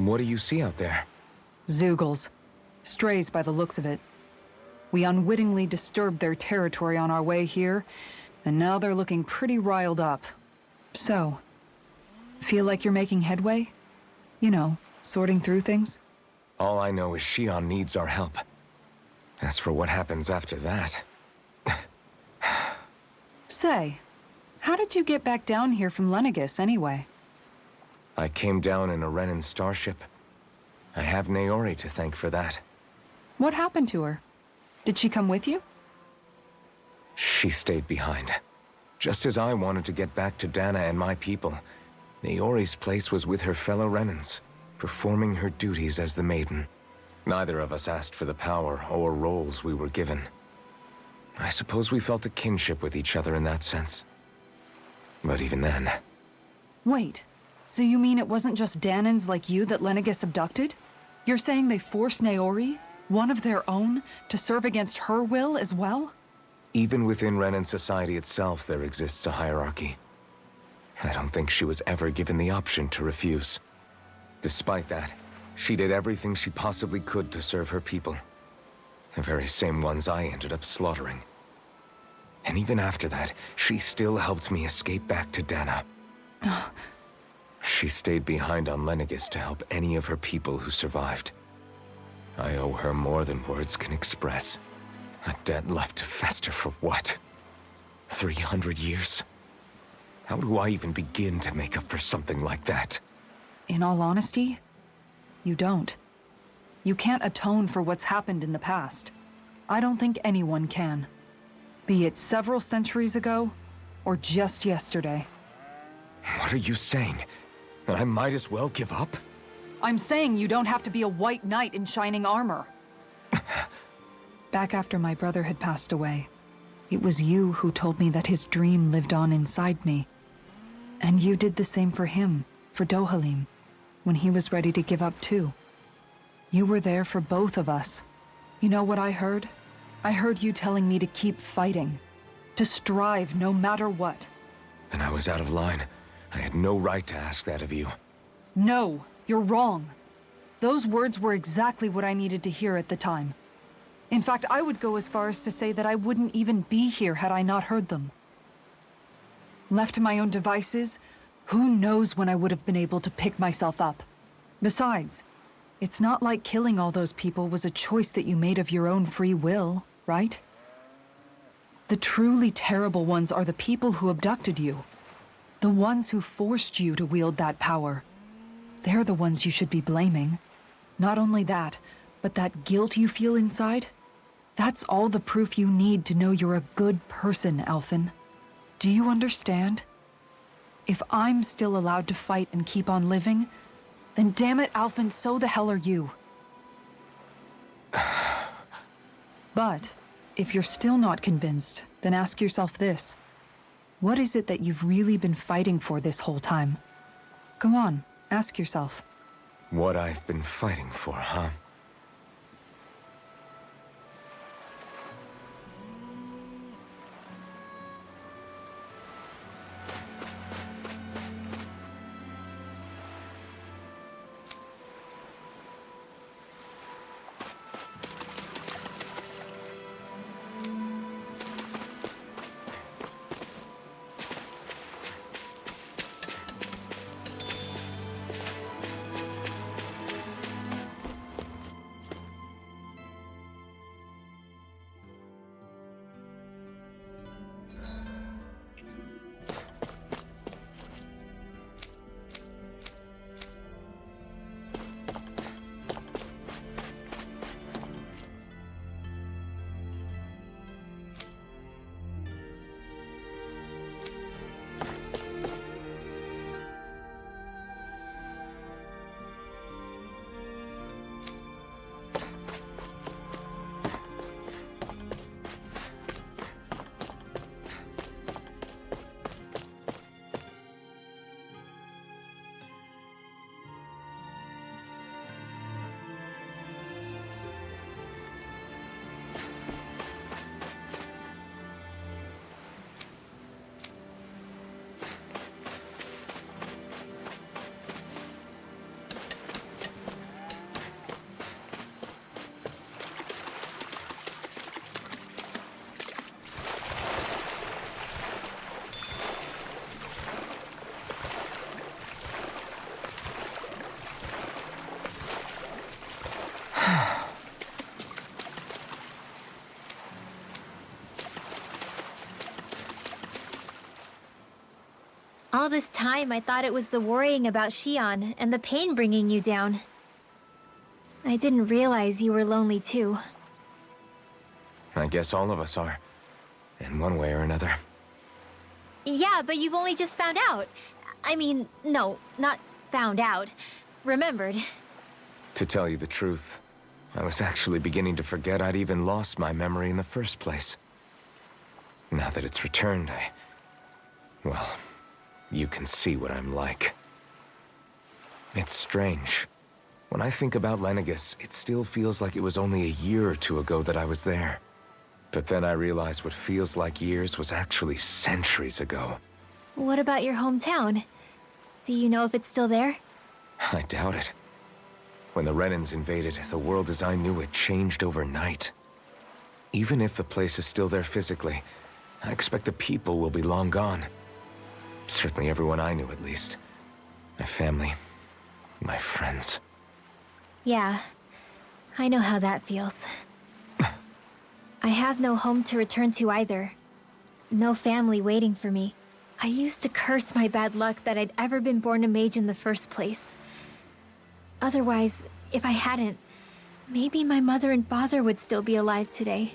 What do you see out there? Zeugles. Strays by the looks of it. We unwittingly disturbed their territory on our way here, and now they're looking pretty riled up. So, feel like you're making headway? You know, sorting through things? All I know is Shion needs our help. As for what happens after that... Say, how did you get back down here from Lenegis anyway? I came down in a Renan starship. I have Naori to thank for that. What happened to her? Did she come with you? She stayed behind. Just as I wanted to get back to Dana and my people, Naori's place was with her fellow Renans, performing her duties as the Maiden. Neither of us asked for the power or roles we were given. I suppose we felt a kinship with each other in that sense. But even then... Wait, so you mean it wasn't just Danans like you that Lenegis abducted? You're saying they forced Naori, one of their own, to serve against her will as well? Even within Renan society itself, there exists a hierarchy. I don't think she was ever given the option to refuse. Despite that, she did everything she possibly could to serve her people. The very same ones I ended up slaughtering. And even after that, she still helped me escape back to Dana. She stayed behind on Lenegis to help any of her people who survived. I owe her more than words can express. A debt left to fester for what? 300 years? How do I even begin to make up for something like that? In all honesty, you don't. You can't atone for what's happened in the past. I don't think anyone can. Be it several centuries ago, or just yesterday. What are you saying? That I might as well give up? I'm saying you don't have to be a white knight in shining armor. Back after my brother had passed away, it was you who told me that his dream lived on inside me. And you did the same for him, for Dohalim, when he was ready to give up too. You were there for both of us. You know what I heard? I heard you telling me to keep fighting, to strive no matter what. Then I was out of line. I had no right to ask that of you. No, you're wrong. Those words were exactly what I needed to hear at the time. In fact, I would go as far as to say that I wouldn't even be here had I not heard them. Left to my own devices, who knows when I would have been able to pick myself up. Besides, it's not like killing all those people was a choice that you made of your own free will, right? The truly terrible ones are the people who abducted you. The ones who forced you to wield that power. They're the ones you should be blaming. Not only that, but that guilt you feel inside, that's all the proof you need to know you're a good person, Alphen. Do you understand? If I'm still allowed to fight and keep on living, then damn it, Alphen, so the hell are you. But, if you're still not convinced, then ask yourself this. What is it that you've really been fighting for this whole time? Go on, ask yourself. What I've been fighting for, huh? All this time, I thought it was the worrying about Shion and the pain bringing you down. I didn't realize you were lonely too. I guess all of us are, in one way or another. Yeah, but you've only just found out. I mean, no, not found out. Remembered. To tell you the truth, I was actually beginning to forget I'd even lost my memory in the first place. Now that it's returned, well, you can see what I'm like. It's strange. When I think about Lenegus, it still feels like it was only a year or two ago that I was there. But then I realized what feels like years was actually centuries ago. What about your hometown? Do you know if it's still there? I doubt it. When the Renans invaded, the world as I knew it changed overnight. Even if the place is still there physically, I expect the people will be long gone. Certainly everyone I knew, at least. My family, my friends. Yeah, I know how that feels. I have no home to return to either. No family waiting for me. I used to curse my bad luck that I'd ever been born a mage in the first place. Otherwise, if I hadn't, maybe my mother and father would still be alive today.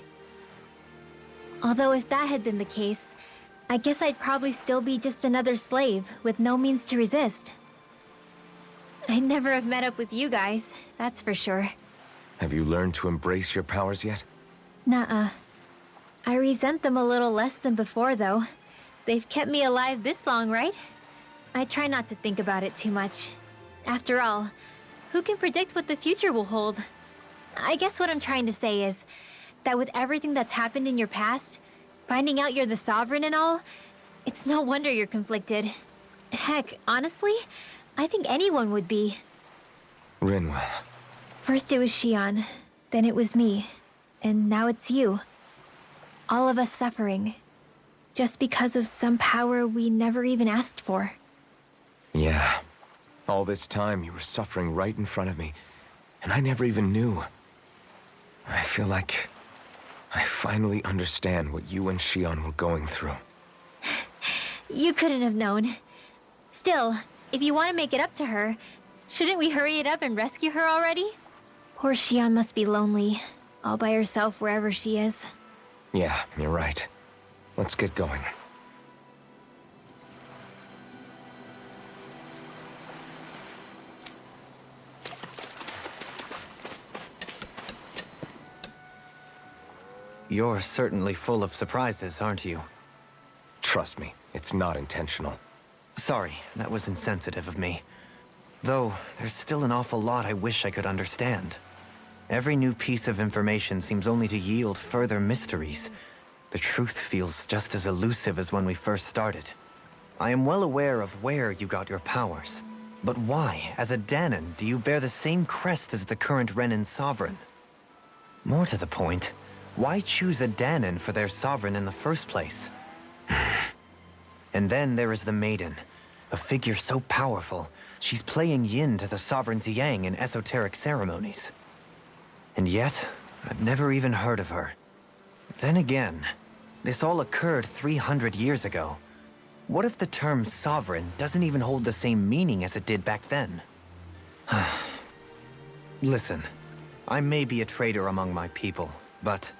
Although if that had been the case, I guess I'd probably still be just another slave with no means to resist. I'd never have met up with you guys, that's for sure. Have you learned to embrace your powers yet? Nuh-uh. I resent them a little less than before, though. They've kept me alive this long, right? I try not to think about it too much. After all, who can predict what the future will hold? I guess what I'm trying to say is that with everything that's happened in your past, finding out you're the Sovereign and all, it's no wonder you're conflicted. Heck, honestly, I think anyone would be. Rinwell. First it was Shion, then it was me, and now it's you. All of us suffering, just because of some power we never even asked for. Yeah. All this time you were suffering right in front of me, and I never even knew. I feel like I finally understand what you and Shion were going through. You couldn't have known. Still, if you want to make it up to her, shouldn't we hurry it up and rescue her already? Poor Shion must be lonely, all by herself wherever she is. Yeah, you're right. Let's get going. You're certainly full of surprises, aren't you? Trust me, it's not intentional. Sorry, that was insensitive of me. Though, there's still an awful lot I wish I could understand. Every new piece of information seems only to yield further mysteries. The truth feels just as elusive as when we first started. I am well aware of where you got your powers. But why, as a Danon, do you bear the same crest as the current Renan Sovereign? More to the point, why choose a Danon for their Sovereign in the first place? And then there is the Maiden. A figure so powerful, she's playing yin to the Sovereign's yang in esoteric ceremonies. And yet, I've never even heard of her. Then again, this all occurred 300 years ago. What if the term sovereign doesn't even hold the same meaning as it did back then? Listen, I may be a traitor among my people, but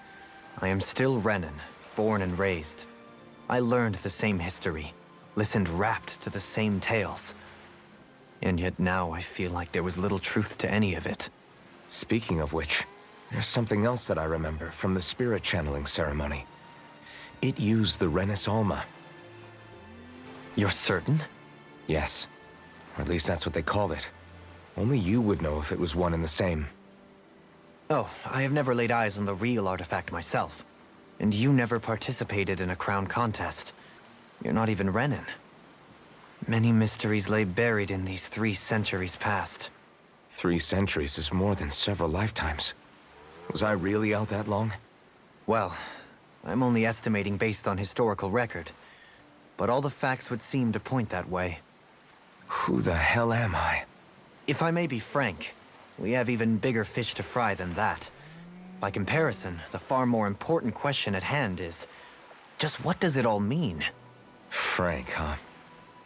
I am still Renan, born and raised. I learned the same history, listened rapt to the same tales. And yet now I feel like there was little truth to any of it. Speaking of which, there's something else that I remember from the spirit channeling ceremony. It used the Renis Alma. You're certain? Yes. Or at least that's what they called it. Only you would know if it was one and the same. Oh, I have never laid eyes on the real artifact myself. And you never participated in a crown contest. You're not even Renan. Many mysteries lay buried in these 3 centuries past. 3 centuries is more than several lifetimes. Was I really out that long? Well, I'm only estimating based on historical record. But all the facts would seem to point that way. Who the hell am I? If I may be frank, we have even bigger fish to fry than that. By comparison, the far more important question at hand is, just what does it all mean? Frank, huh?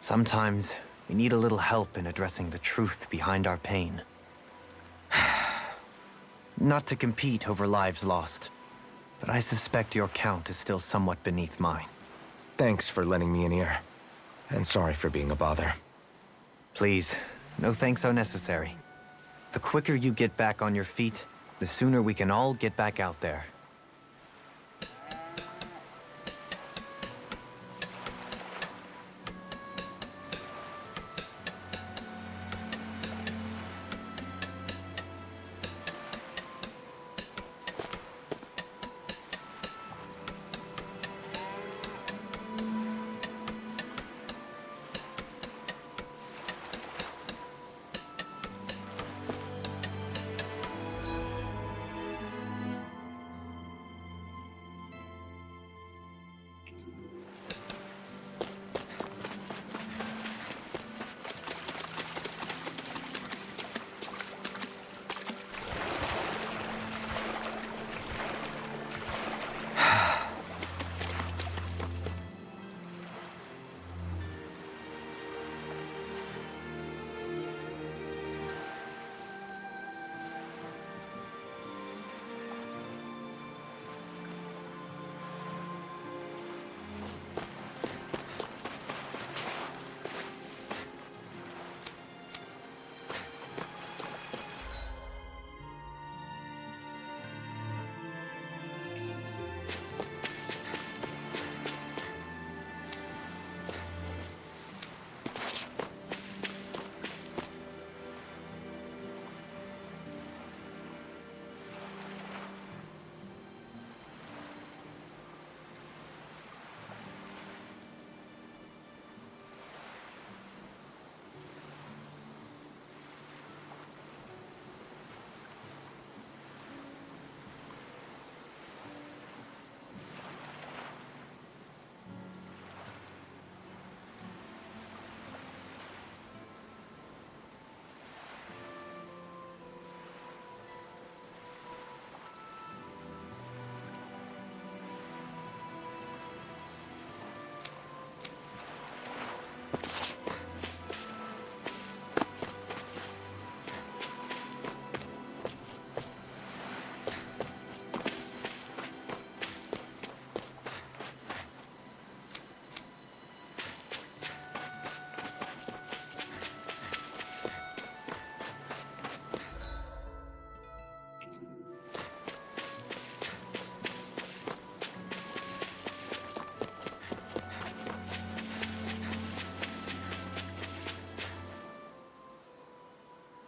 Sometimes we need a little help in addressing the truth behind our pain. Not to compete over lives lost, but I suspect your count is still somewhat beneath mine. Thanks for lending me an ear. And sorry for being a bother. Please, no thanks are necessary. The quicker you get back on your feet, the sooner we can all get back out there.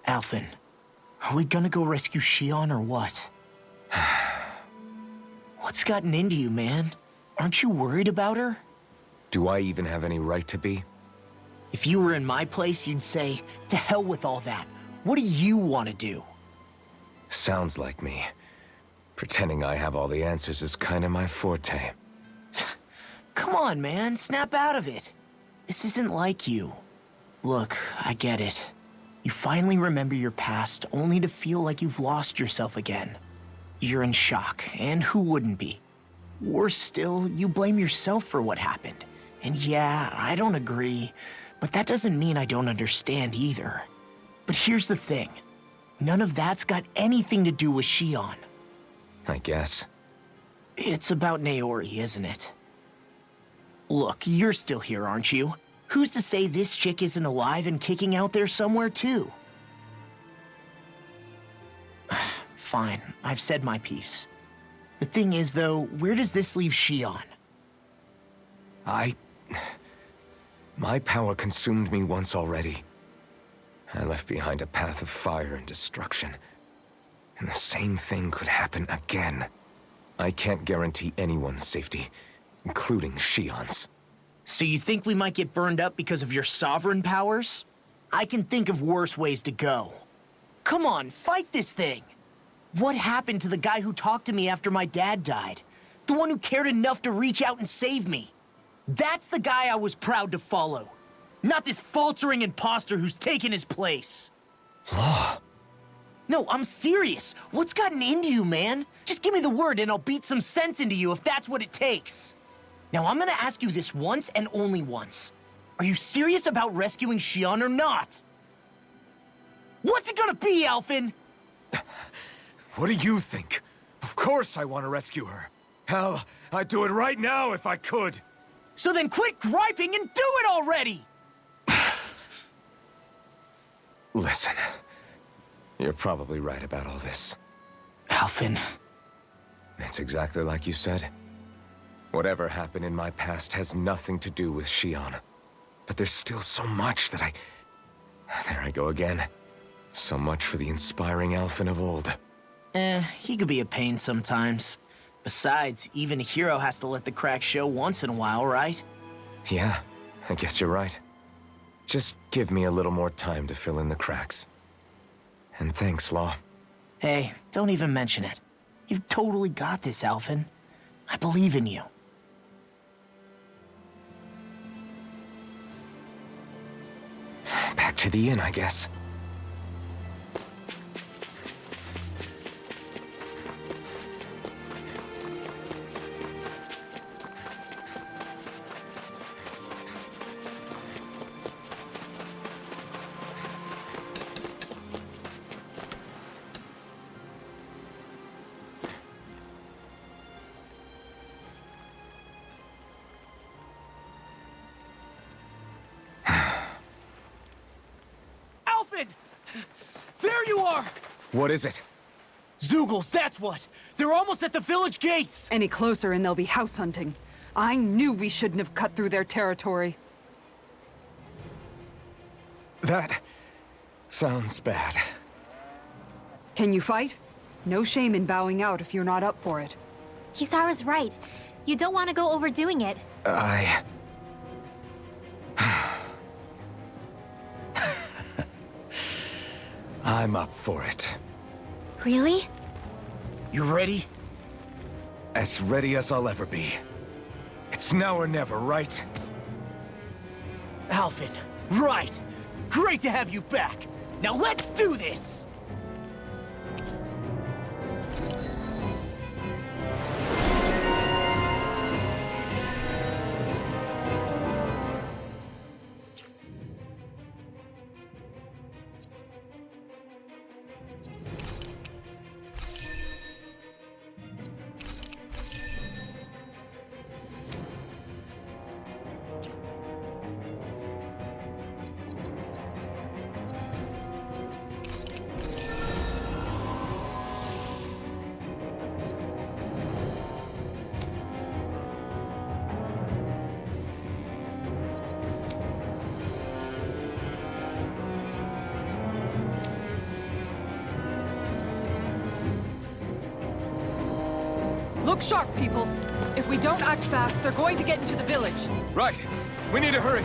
Alphen, are we gonna go rescue Shion or what? What's gotten into you, man? Aren't you worried about her? Do I even have any right to be? If you were in my place, you'd say, to hell with all that. What do you want to do? Sounds like me. Pretending I have all the answers is kind of my forte. Come on, man, snap out of it. This isn't like you. Look, I get it. You finally remember your past, only to feel like you've lost yourself again. You're in shock, and who wouldn't be? Worse still, you blame yourself for what happened. And yeah, I don't agree, but that doesn't mean I don't understand either. But here's the thing. None of that's got anything to do with Shion. I guess. It's about Naori, isn't it? Look, you're still here, aren't you? Who's to say this chick isn't alive and kicking out there somewhere, too? Fine, I've said my piece. The thing is, though, where does this leave Shion? My power consumed me once already. I left behind a path of fire and destruction. And the same thing could happen again. I can't guarantee anyone's safety, including Shion's. So you think we might get burned up because of your sovereign powers? I can think of worse ways to go. Come on, fight this thing! What happened to the guy who talked to me after my dad died? The one who cared enough to reach out and save me? That's the guy I was proud to follow. Not this faltering imposter who's taken his place. Law. No, I'm serious. What's gotten into you, man? Just give me the word and I'll beat some sense into you if that's what it takes. Now, I'm gonna ask you this once and only once. Are you serious about rescuing Xion or not? What's it gonna be, Alphen? What do you think? Of course I want to rescue her. Hell, I'd do it right now if I could. So then quit griping and do it already! Listen, you're probably right about all this. Alphen. It's exactly like you said. Whatever happened in my past has nothing to do with Xion. But there's still so much that I... There I go again. So much for the inspiring Alphen of old. He could be a pain sometimes. Besides, even a hero has to let the cracks show once in a while, right? Yeah, I guess you're right. Just give me a little more time to fill in the cracks. And thanks, Law. Hey, don't even mention it. You've totally got this, Alphen. I believe in you. Back to the inn, I guess. Alphen! There you are! What is it? Zeugles, that's what! They're almost at the village gates! Any closer and they'll be house hunting. I knew we shouldn't have cut through their territory. That... sounds bad. Can you fight? No shame in bowing out if you're not up for it. Kisara's right. You don't want to go overdoing it. I'm up for it. Really? You ready? As ready as I'll ever be. It's now or never, right? Alphen, right! Great to have you back! Now let's do this! Look sharp, people. If we don't act fast, they're going to get into the village. Right. We need to hurry.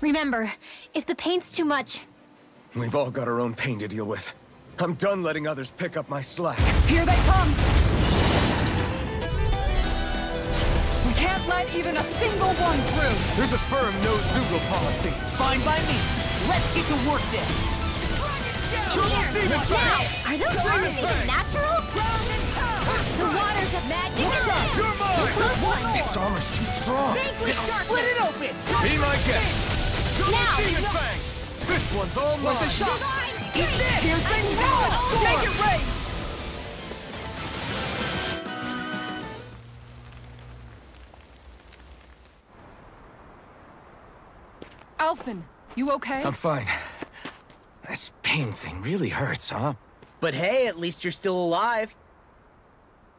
Remember, if the paint's too much... We've all got our own pain to deal with. I'm done letting others pick up my slack. Here they come! We can't let even a single one through! There's a firm no-Zeugle policy. Fine by me. Let's get to work then. Here, now! Are those dragons even natural? The waters of magic! You're mine! One! Its armor's too strong. Split it open! Be my guest. Now! Demon Fang! This one's all mine. What's a shot? Eat this! Here's the now! Make it rain! Alphen, you okay? I'm fine. This pain thing really hurts, huh? But hey, at least you're still alive.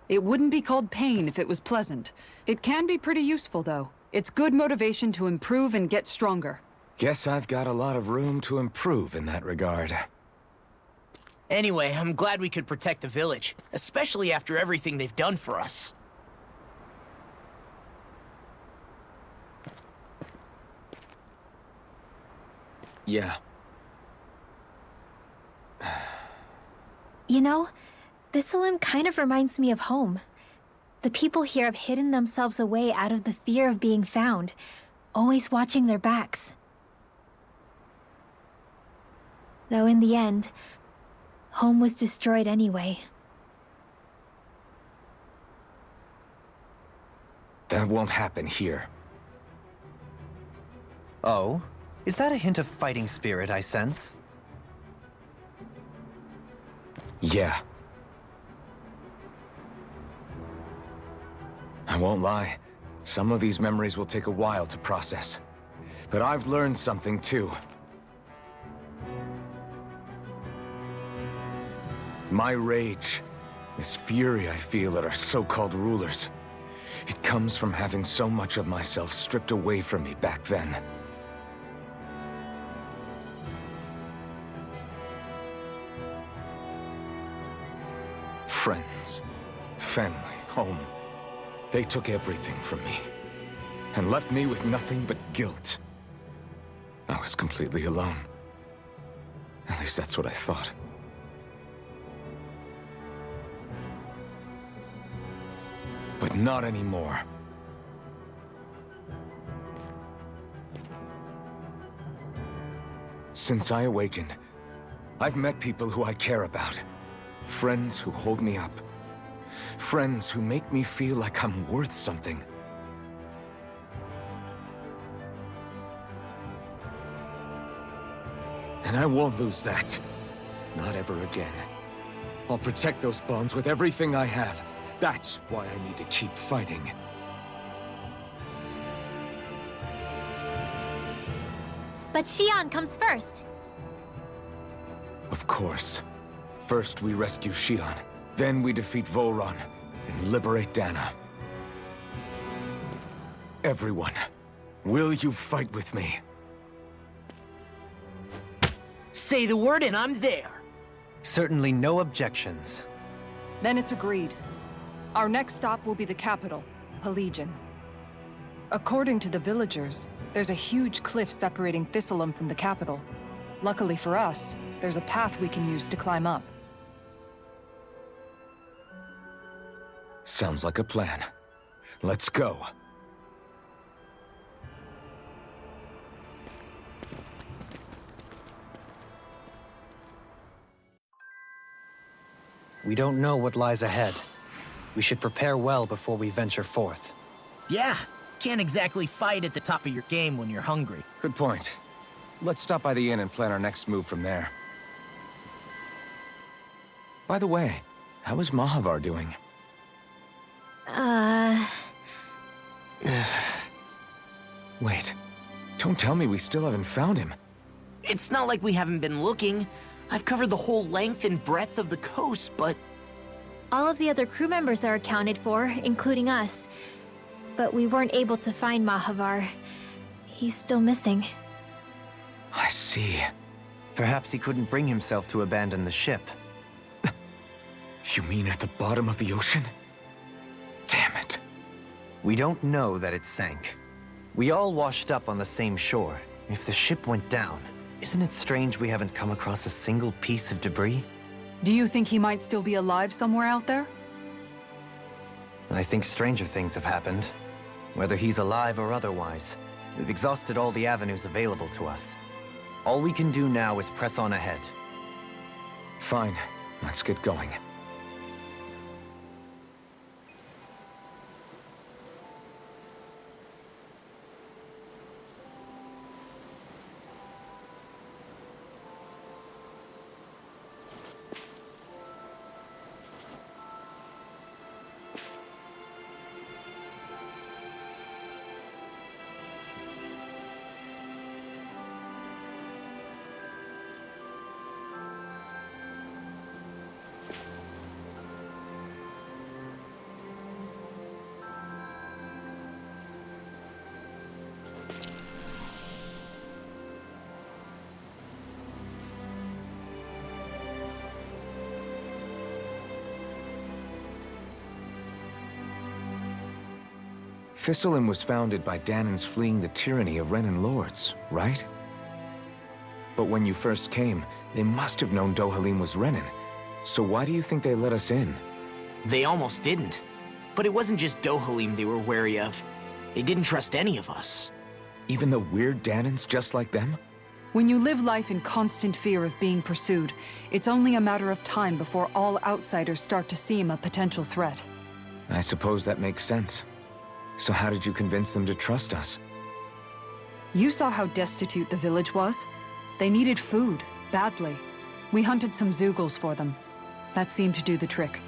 It wouldn't be called pain if it was pleasant. It can be pretty useful, though. It's good motivation to improve and get stronger. Guess I've got a lot of room to improve in that regard. Anyway, I'm glad we could protect the village, especially after everything they've done for us. Yeah. You know, this Olim kind of reminds me of home. The people here have hidden themselves away out of the fear of being found, always watching their backs. Though in the end, home was destroyed anyway. That won't happen here. Oh? Is that a hint of fighting spirit I sense? Yeah. I won't lie. Some of these memories will take a while to process. But I've learned something too. My rage, this fury I feel at our so-called rulers, it comes from having so much of myself stripped away from me back then. Friends, family, home. They took everything from me, and left me with nothing but guilt. I was completely alone. At least that's what I thought. But not anymore. Since I awakened, I've met people who I care about. Friends who hold me up. Friends who make me feel like I'm worth something. And I won't lose that. Not ever again. I'll protect those bonds with everything I have. That's why I need to keep fighting. But Xion comes first. Of course. First we rescue Xion, then we defeat Volron and liberate Dana. Everyone, will you fight with me? Say the word and I'm there. Certainly no objections. Then it's agreed. Our next stop will be the capital, Pelegion. According to the villagers, there's a huge cliff separating Thistleum from the capital. Luckily for us, there's a path we can use to climb up. Sounds like a plan. Let's go. We don't know what lies ahead. We should prepare well before we venture forth. Yeah, can't exactly fight at the top of your game when you're hungry. Good point. Let's stop by the inn and plan our next move from there. By the way, how is Mahavar doing? Wait, don't tell me we still haven't found him. It's not like we haven't been looking. I've covered the whole length and breadth of the coast, but... All of the other crew members are accounted for, including us. But we weren't able to find Mahavar. He's still missing. I see. Perhaps he couldn't bring himself to abandon the ship. You mean at the bottom of the ocean? Damn it. We don't know that it sank. We all washed up on the same shore. If the ship went down, isn't it strange we haven't come across a single piece of debris? Do you think he might still be alive somewhere out there? I think stranger things have happened. Whether he's alive or otherwise, we've exhausted all the avenues available to us. All we can do now is press on ahead. Fine, let's get going. Thistleum was founded by Danan's fleeing the tyranny of Renan lords, right? But when you first came, they must have known Dohalim was Renan. So why do you think they let us in? They almost didn't. But it wasn't just Dohalim they were wary of. They didn't trust any of us. Even though we're Danans just like them? When you live life in constant fear of being pursued, it's only a matter of time before all outsiders start to seem a potential threat. I suppose that makes sense. So how did you convince them to trust us? You saw how destitute the village was. They needed food, badly. We hunted some Zeugles for them. That seemed to do the trick.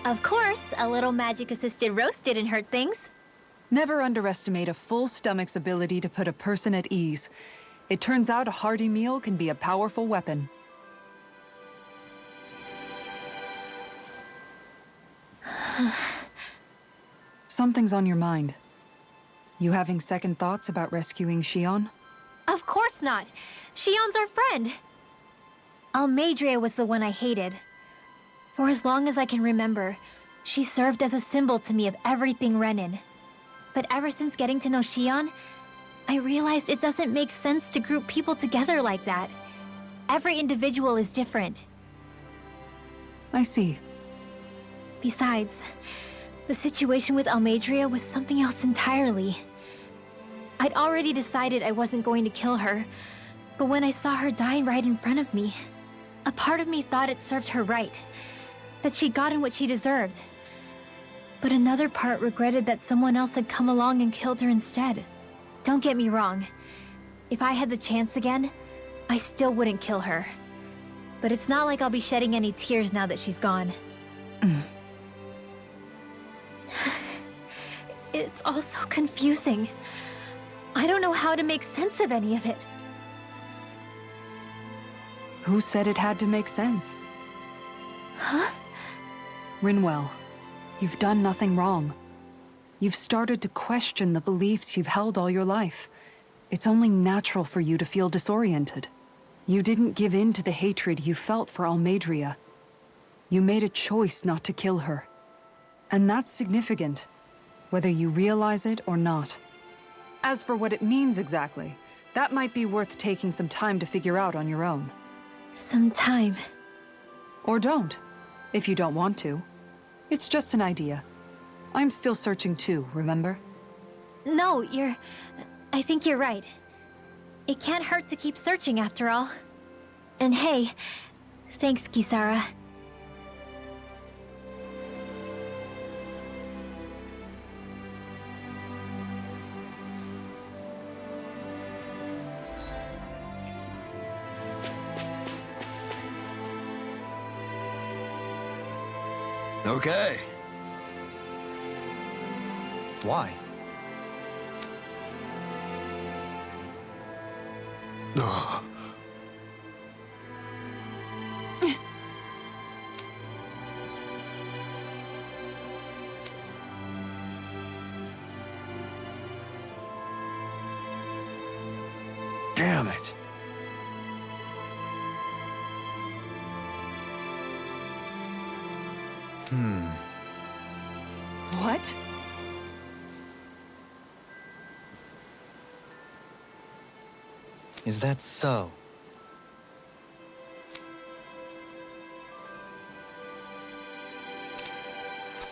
Of course, a little magic-assisted roast didn't hurt things. Never underestimate a full stomach's ability to put a person at ease. It turns out a hearty meal can be a powerful weapon. Something's on your mind. You having second thoughts about rescuing Shion? Of course not. Shion's our friend. Almadria was the one I hated. For as long as I can remember, she served as a symbol to me of everything Renin. But ever since getting to know Shion, I realized it doesn't make sense to group people together like that. Every individual is different. I see. Besides, the situation with Almadria was something else entirely. I'd already decided I wasn't going to kill her, but when I saw her die right in front of me, a part of me thought it served her right, that she'd gotten what she deserved. But another part regretted that someone else had come along and killed her instead. Don't get me wrong. If I had the chance again, I still wouldn't kill her. But it's not like I'll be shedding any tears now that she's gone. It's all so confusing. I don't know how to make sense of any of it. Who said it had to make sense? Huh? Rinwell, you've done nothing wrong. You've started to question the beliefs you've held all your life. It's only natural for you to feel disoriented. You didn't give in to the hatred you felt for Almadria. You made a choice not to kill her. And that's significant, whether you realize it or not. As for what it means exactly, that might be worth taking some time to figure out on your own. Some time. Or don't, if you don't want to. It's just an idea. I'm still searching too, remember? No, I think you're right. It can't hurt to keep searching after all. And hey, thanks, Kisara. Okay. Why? Ugh. Damn it. What? Is that so?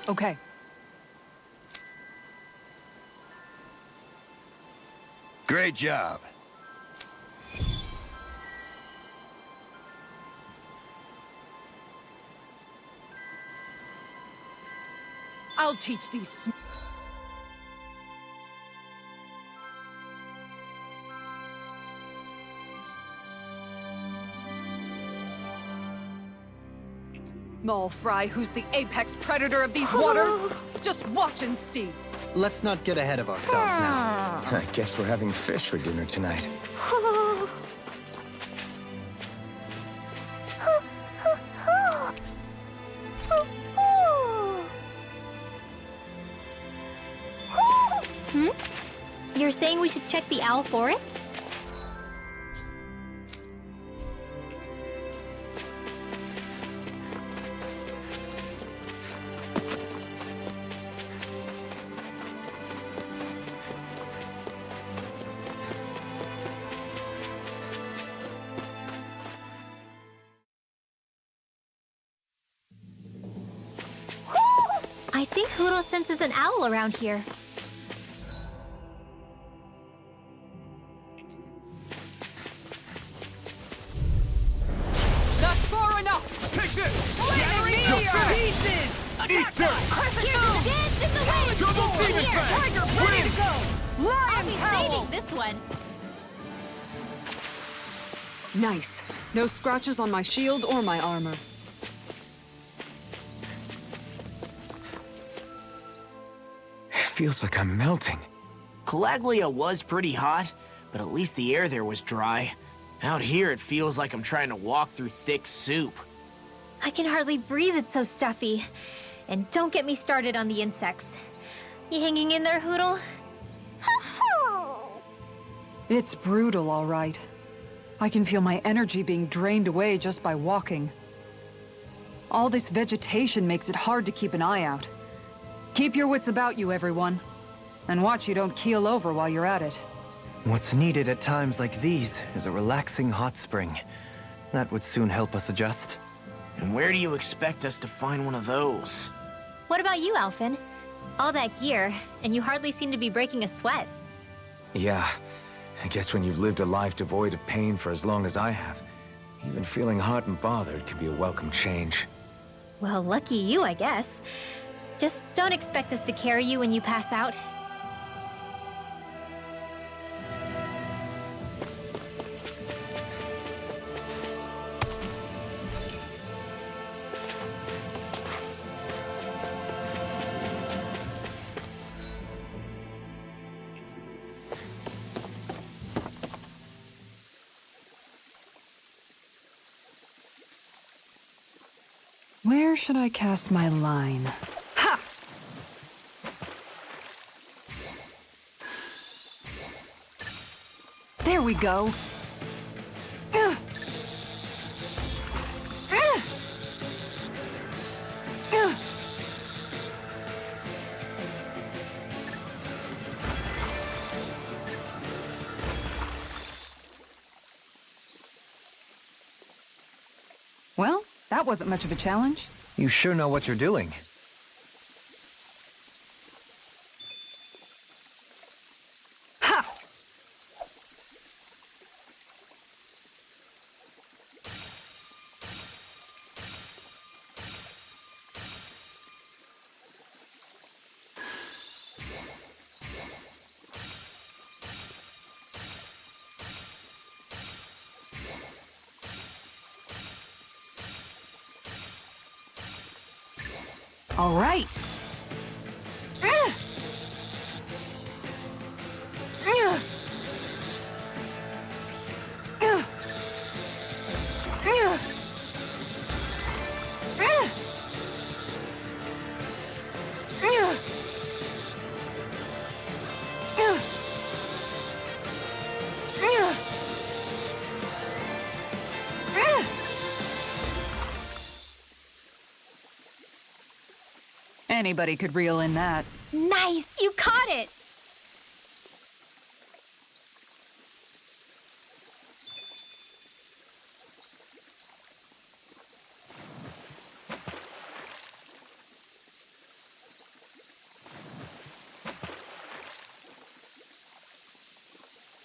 Okay. Great job. I'll teach these small fry who's the apex predator of these waters. Just watch and see. Let's not get ahead of ourselves now. I guess we're having fish for dinner tonight. You're saying we should check the owl forest? I think Hoodle senses an owl around here. Eat dirt! Here's the dance in the wind! Double demon Here, fang! Tiger, ready to go! I'll be Howl! saving this one. Nice. No scratches on my shield or my armor. Feels like I'm melting. Calaglia was pretty hot, but at least the air there was dry. Out here, it feels like I'm trying to walk through thick soup. I can hardly breathe, it's so stuffy. And don't get me started on the insects. You hanging in there, Hoodle? It's brutal, all right. I can feel my energy being drained away just by walking. All this vegetation makes it hard to keep an eye out. Keep your wits about you, everyone. And watch you don't keel over while you're at it. What's needed at times like these is a relaxing hot spring. That would soon help us adjust. And where do you expect us to find one of those? What about you, Alphen? All that gear, and you hardly seem to be breaking a sweat. Yeah, I guess when you've lived a life devoid of pain for as long as I have, even feeling hot and bothered can be a welcome change. Well, lucky you, I guess. Just don't expect us to carry you when you pass out. Where should I cast my line? Ha! There we go. Ugh. Ugh. Ugh. Well, that wasn't much of a challenge. You sure know what you're doing. Ha! All right. Ugh. Ugh. Ugh. Ugh. Ugh. Ugh. Ugh. Ugh. Ugh. Anybody could reel in that. Nice! You caught it!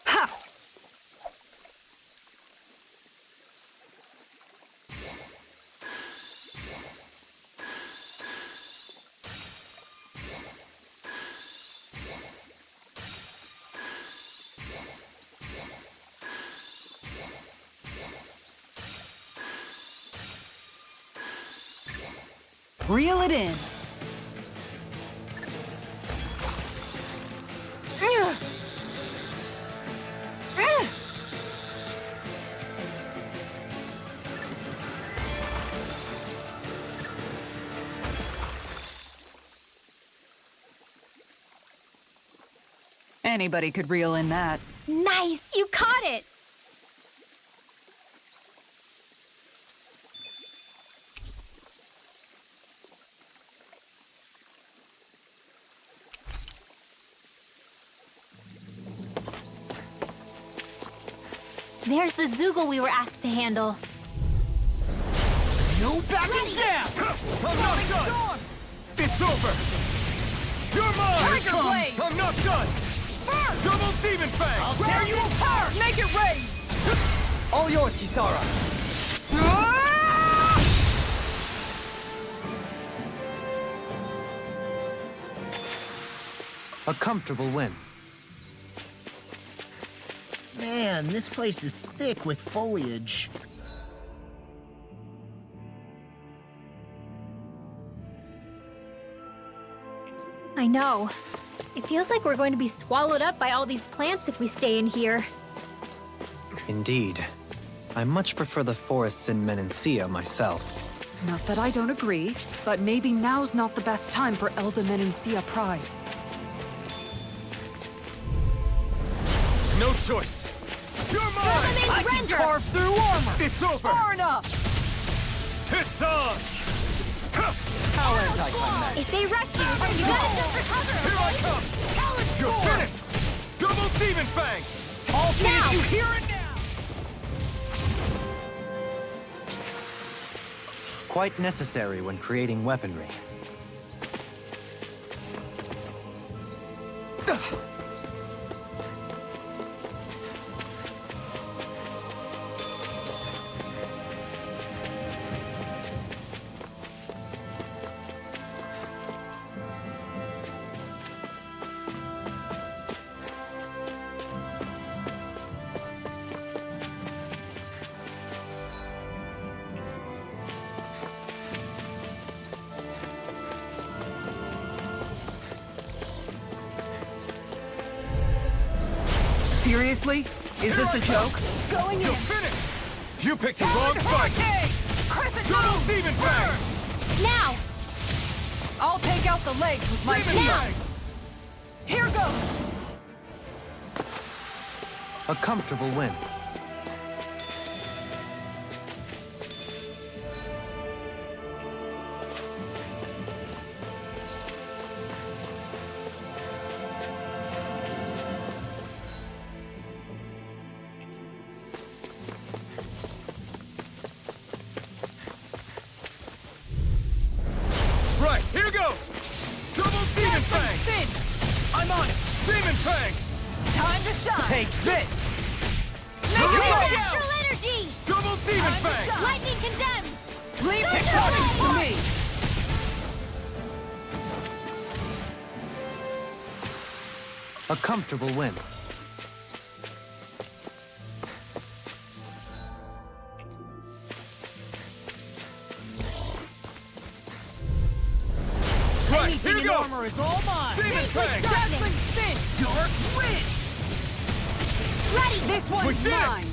Ha! Reel it in. Ugh. Ugh. Anybody could reel in that. Nice! You caught it! There's the Zoogle we were asked to handle. No backing down! I'm not done! It's over! You're mine! Tiger Blade! I'm not done! Double Demon Fang! I'll tear you apart! Make it rain! All yours, Kisara! A comfortable win. Man, this place is thick with foliage. I know. It feels like we're going to be swallowed up by all these plants if we stay in here. Indeed. I much prefer the forests in Menancia myself. Not that I don't agree, but maybe now's not the best time for Elda Menancia pride. No choice. You're mine! I can Carve through armor! It's over! Far enough! It's on! How anticlimactic. If they rush you gotta jump for cover, Here I okay? come! Talent You're Storm! finished! Double Demon Fang! I'll Now! finish you here and now! Quite necessary when creating weaponry. Seriously? Is this a joke? Going in! You're finished! You picked the wrong fight! Crescent Double Moon! Demon Fang! Now! I'll take out the legs with my Demon shield! Fang! Here goes! A comfortable win. Right, here goes! Double Demon Fang! Spin! I'm on it! Demon Fang! Time to shine! Take this! Make it Go! right! Astral energy! Double Demon Fang! Lightning condemns! Leave Go it to to me! A comfortable win. Right, Anything here in goes! armor is all mine! Demon Fang! Dazzling spin! Dark Wind! Ready! This We one's did it! mine!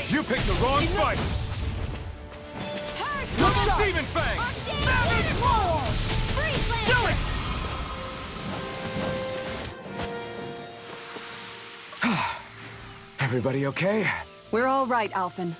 You picked the wrong fight! Double Demon Fang! Savage Roar! Freeze Land! Do it! Everybody okay? We're all right, Alphen.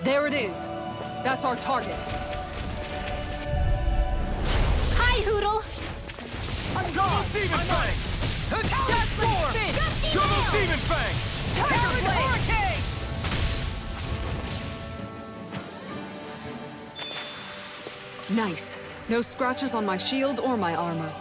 There it is. That's our target. Hi, Hoodle! I'm gone! Demon Fang! Dazzling spin! Double Demon Fang! Tiger Blade! Nice. No scratches on my shield or my armor.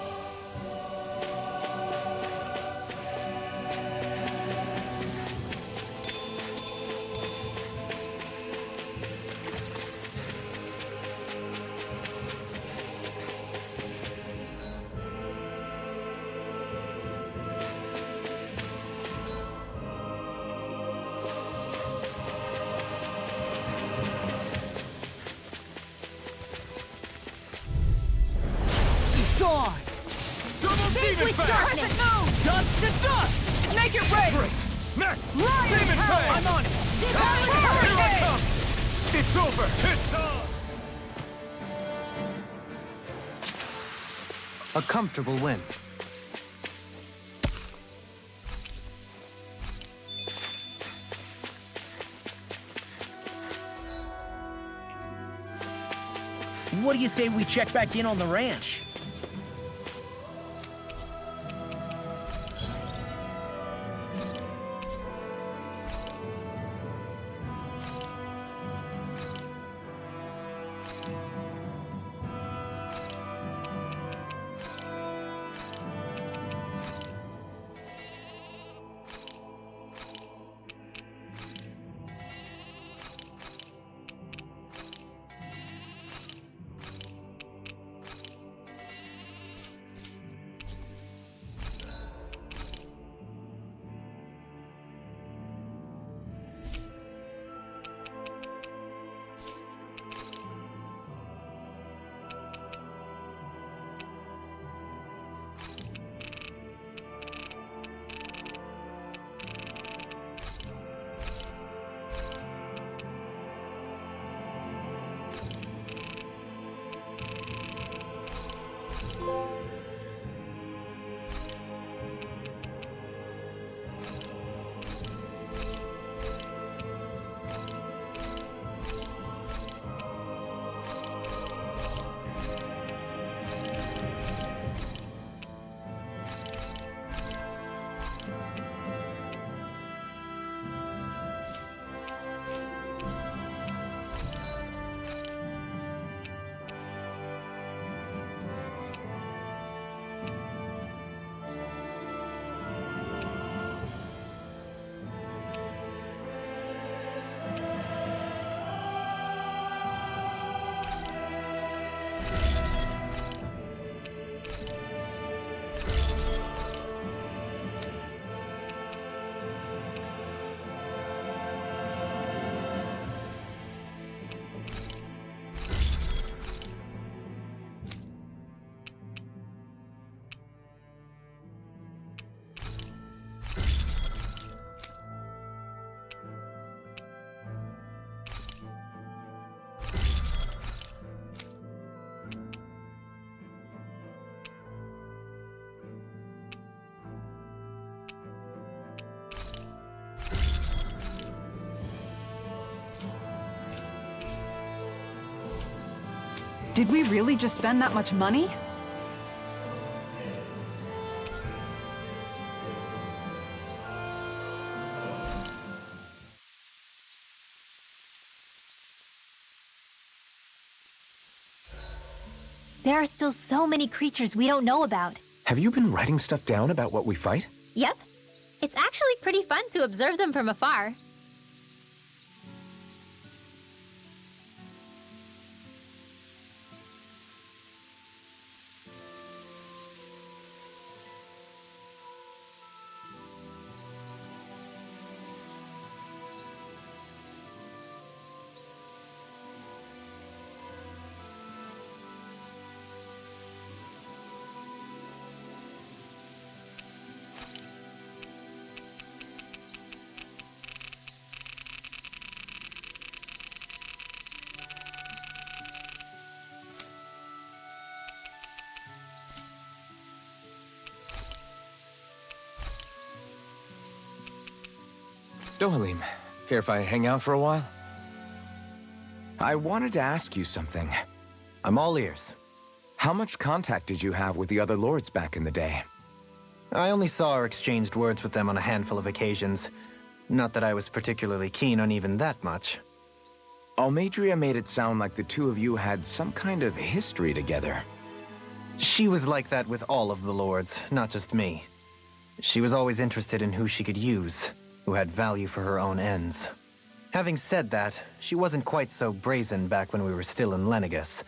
Dawn! Double Demon with Fang! darkness! Dust to dust! Make it red! Great! Next! Lion Demon power! Fang! I'm on it! Here I come! It's over! It's on! A comfortable win. What do you say we check back in on the ranch? Did we really just spend that much money? There are still so many creatures we don't know about. Have you been writing stuff down about what we fight? Yep. It's actually pretty fun to observe them from afar. Dohalim, care if I hang out for a while? I wanted to ask you something. I'm all ears. How much contact did you have with the other lords back in the day? I only saw or exchanged words with them on a handful of occasions. Not that I was particularly keen on even that much. Almadria made it sound like the two of you had some kind of history together. She was like that with all of the lords, not just me. She was always interested in who she could use, who had value for her own ends. Having said that, she wasn't quite so brazen back when we were still in Lenegus.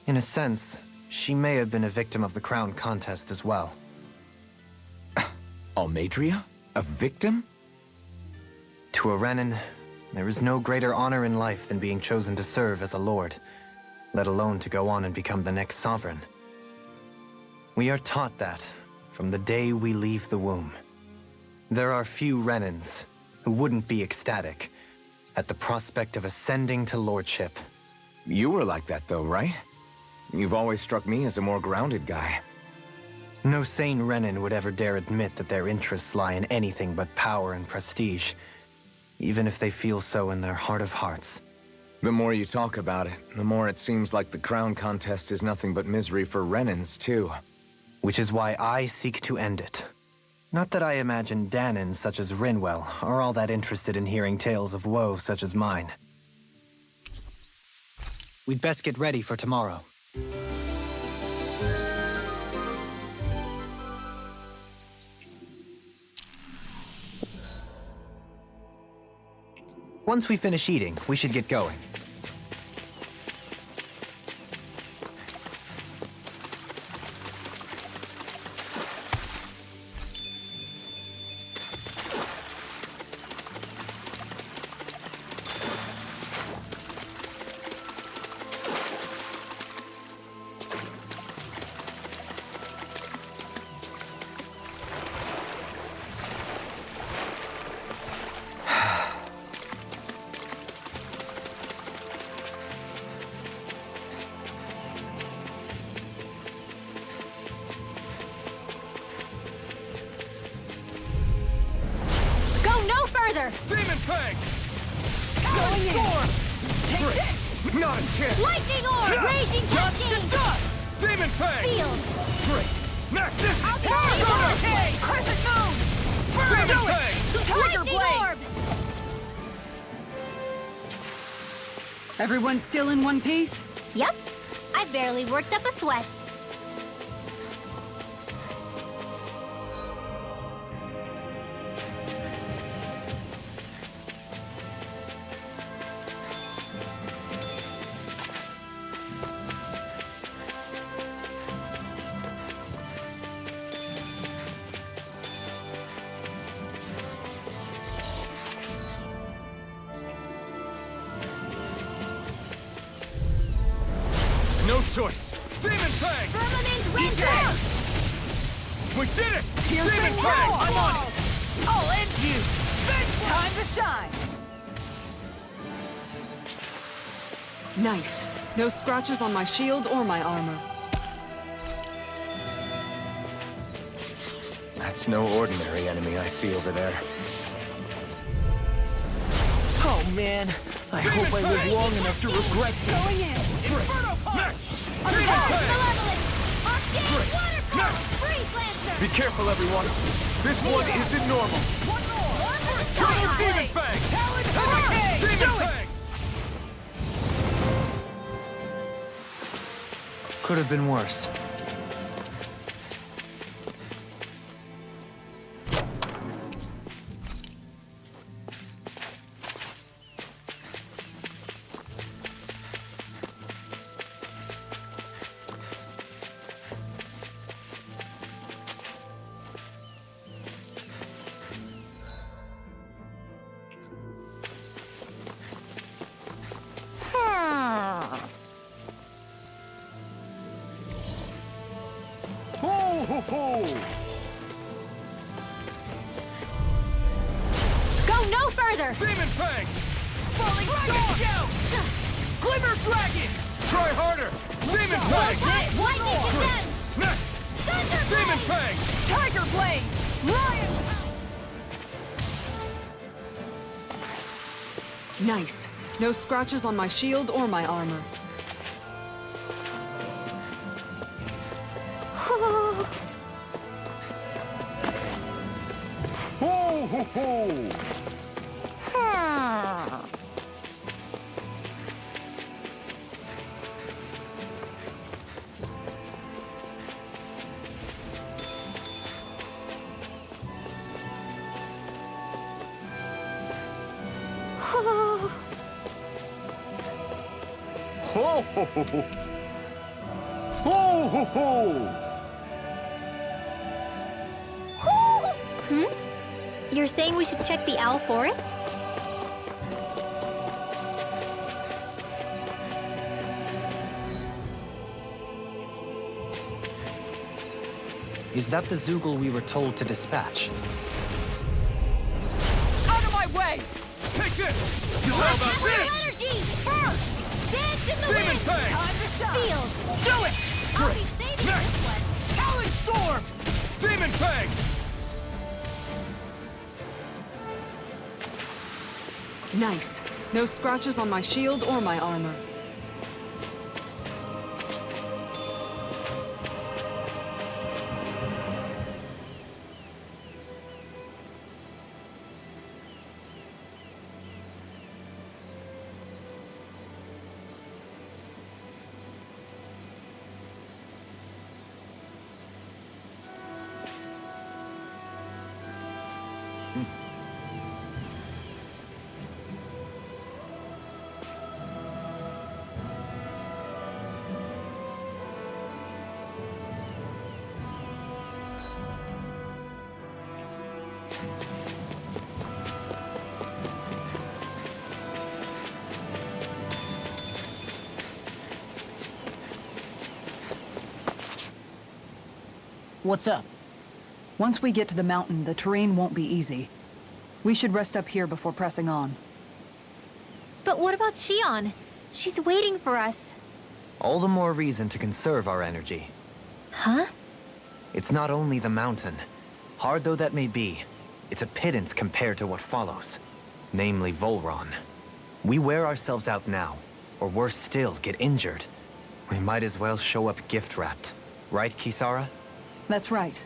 In a sense, she may have been a victim of the crown contest as well. Almadria? A victim? To a Renan, there is no greater honor in life than being chosen to serve as a lord, let alone to go on and become the next sovereign. We are taught that from the day we leave the womb. There are few Renans who wouldn't be ecstatic at the prospect of ascending to lordship. You were like that though, right? You've always struck me as a more grounded guy. No sane Renan would ever dare admit that their interests lie in anything but power and prestige, even if they feel so in their heart of hearts. The more you talk about it, the more it seems like the crown contest is nothing but misery for Renans, too. Which is why I seek to end it. Not that I imagine Danans such as Rinwell are all that interested in hearing tales of woe such as mine. We'd best get ready for tomorrow. Once we finish eating, we should get going. Demon Fang! Going in. Storm! Take this! Not a chance! Lightning orb! Raging Dust to Tempting! dust! Demon Fang! Field! Great! Next! This I'll is take it! Persona! Crescent Moon! Demon Fang! Tiger Lightning Blade! orb! Everyone still in one piece? Yep. I barely worked up a sweat. No choice! Demon Fang! Firmament Render! We did it! Piercing Demon Fang! wall! I'm on it! I'll end you! Time to shine! Nice. No scratches on my shield or my armor. That's no ordinary enemy I see over there. Oh man, I hope I live long enough to regret this. Going in! Inferno Punch! Charge Demon Fang! Malevolent! Arcane Water Power! Next! Freeze Lancer! Be careful, everyone! This one isn't normal! One more! Turtle Demon Fang! Demon Fang! Could have been worse. Ho ho ho! Go no further! Demon Fang! Falling Dragon Storm! Shout! Glimmer Dragon! Try harder! Demon Fang! Lightning Descent! Next! Thunder Demon Blade! Fang! Tiger Blade! Lion! Nice. No scratches on my shield or my armor. Ho ho ho! Ho ho ho ho! Ho ho ho! You're saying we should check the Owl Forest? Is that the Zoogle we were told to dispatch? Out of my way! Take this! You how about this? Energy! First! Dance in the Demon wind! Fang! Time to shine! Field! Do it! I'll be saving Next! this one! Talon Storm! Demon Fang! Nice. No scratches on my shield or my armor. What's up? Once we get to the mountain, the terrain won't be easy. We should rest up here before pressing on. But what about Shion? She's waiting for us. All the more reason to conserve our energy. Huh? It's not only the mountain. Hard though that may be, it's a pittance compared to what follows. Namely Volron. We wear ourselves out now, or worse still, get injured. We might as well show up gift-wrapped. Right, Kisara? That's right.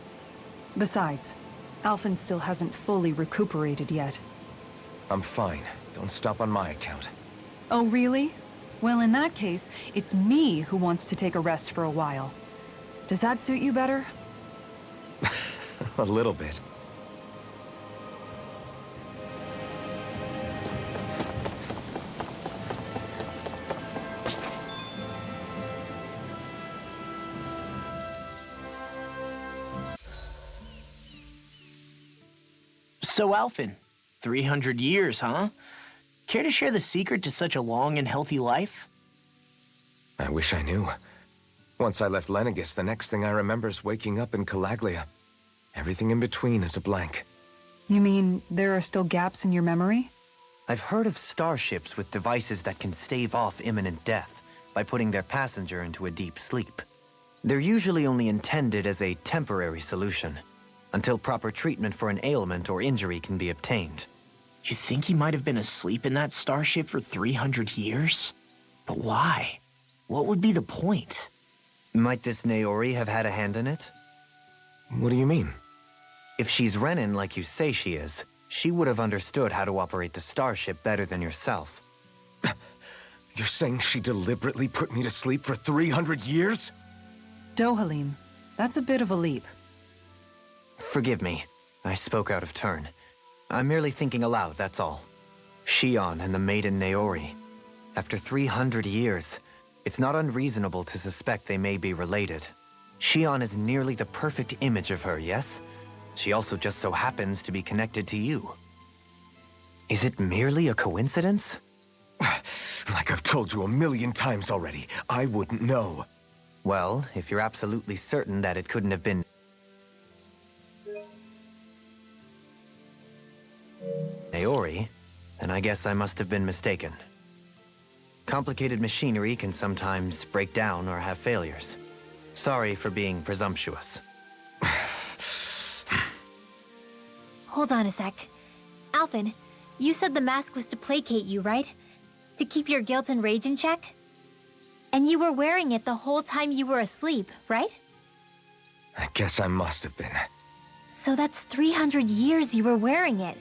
Besides, Alphen still hasn't fully recuperated yet. I'm fine. Don't stop on my account. Oh, really? Well, in that case, it's me who wants to take a rest for a while. Does that suit you better? A little bit. So, Alphen, 300 years, huh? Care to share the secret to such a long and healthy life? I wish I knew. Once I left Lenegis, the next thing I remember is waking up in Calaglia. Everything in between is a blank. You mean there are still gaps in your memory? I've heard of starships with devices that can stave off imminent death by putting their passenger into a deep sleep. They're usually only intended as a temporary solution, until proper treatment for an ailment or injury can be obtained. You think he might have been asleep in that starship for 300 years? But why? What would be the point? Might this Naori have had a hand in it? What do you mean? If she's Renin like you say she is, she would have understood how to operate the starship better than yourself. You're saying she deliberately put me to sleep for 300 years? Dohalim, that's a bit of a leap. Forgive me. I spoke out of turn. I'm merely thinking aloud, that's all. Shion and the maiden Naori. After 300 years, it's not unreasonable to suspect they may be related. Shion is nearly the perfect image of her, yes? She also just so happens to be connected to you. Is it merely a coincidence? Like I've told you a million times already, I wouldn't know. Well, if you're absolutely certain that it couldn't have been Naori, then I guess I must have been mistaken. Complicated machinery can sometimes break down or have failures. Sorry for being presumptuous. Hold on a sec. Alphen, you said the mask was to placate you, right? To keep your guilt and rage in check? And you were wearing it the whole time you were asleep, right? I guess I must have been. So that's 300 years you were wearing it.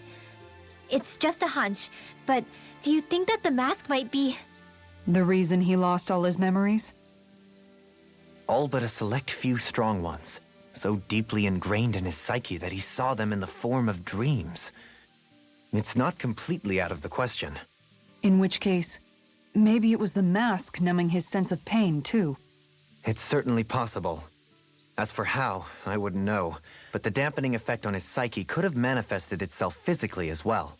It's just a hunch, but do you think that the mask might be... The reason he lost all his memories? All but a select few strong ones, so deeply ingrained in his psyche that he saw them in the form of dreams. It's not completely out of the question. In which case, maybe it was the mask numbing his sense of pain, too. It's certainly possible. As for how, I wouldn't know, but the dampening effect on his psyche could have manifested itself physically as well.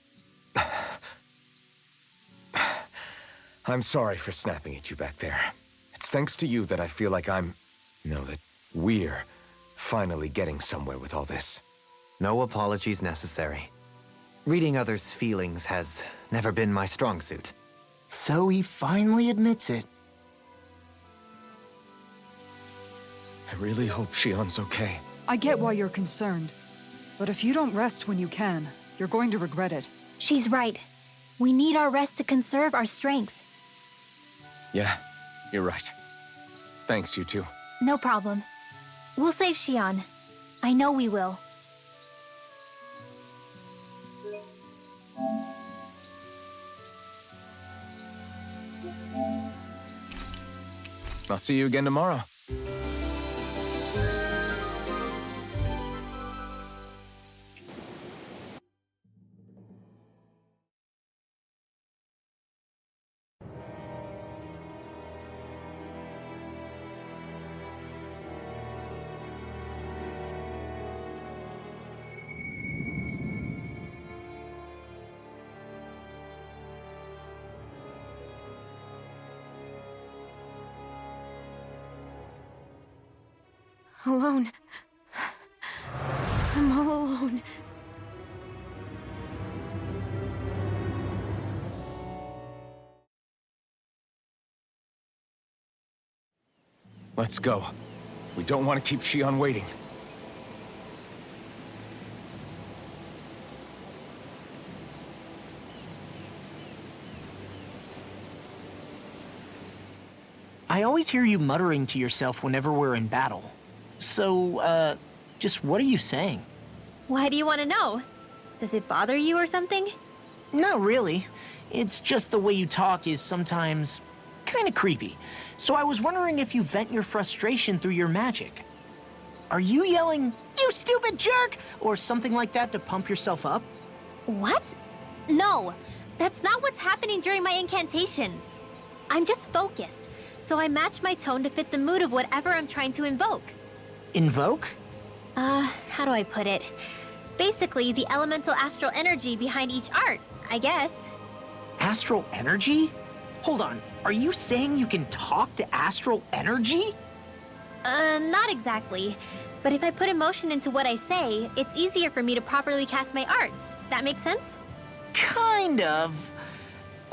I'm sorry for snapping at you back there. It's thanks to you that I feel like that we're finally getting somewhere with all this. No apologies necessary. Reading others' feelings has never been my strong suit. So he finally admits it. I really hope Shion's okay. I get why you're concerned. But if you don't rest when you can, you're going to regret it. She's right. We need our rest to conserve our strength. Yeah, you're right. Thanks, you two. No problem. We'll save Xian. I know we will. I'll see you again tomorrow. Alone. I'm all alone. Let's go. We don't want to keep Xion waiting. I always hear you muttering to yourself whenever we're in battle. So, just what are you saying? Why do you want to know? Does it bother you or something? Not really. It's just the way you talk is sometimes kind of creepy. So I was wondering if you vent your frustration through your magic. Are you yelling, "You stupid jerk," or something like that to pump yourself up? What? No, that's not what's happening during my incantations. I'm just focused, so I match my tone to fit the mood of whatever I'm trying to invoke. Invoke? How do I put it? Basically, the elemental astral energy behind each art, I guess. Astral energy? Hold on, are you saying you can talk to astral energy? Not exactly. But if I put emotion into what I say, it's easier for me to properly cast my arts. That makes sense? Kind of.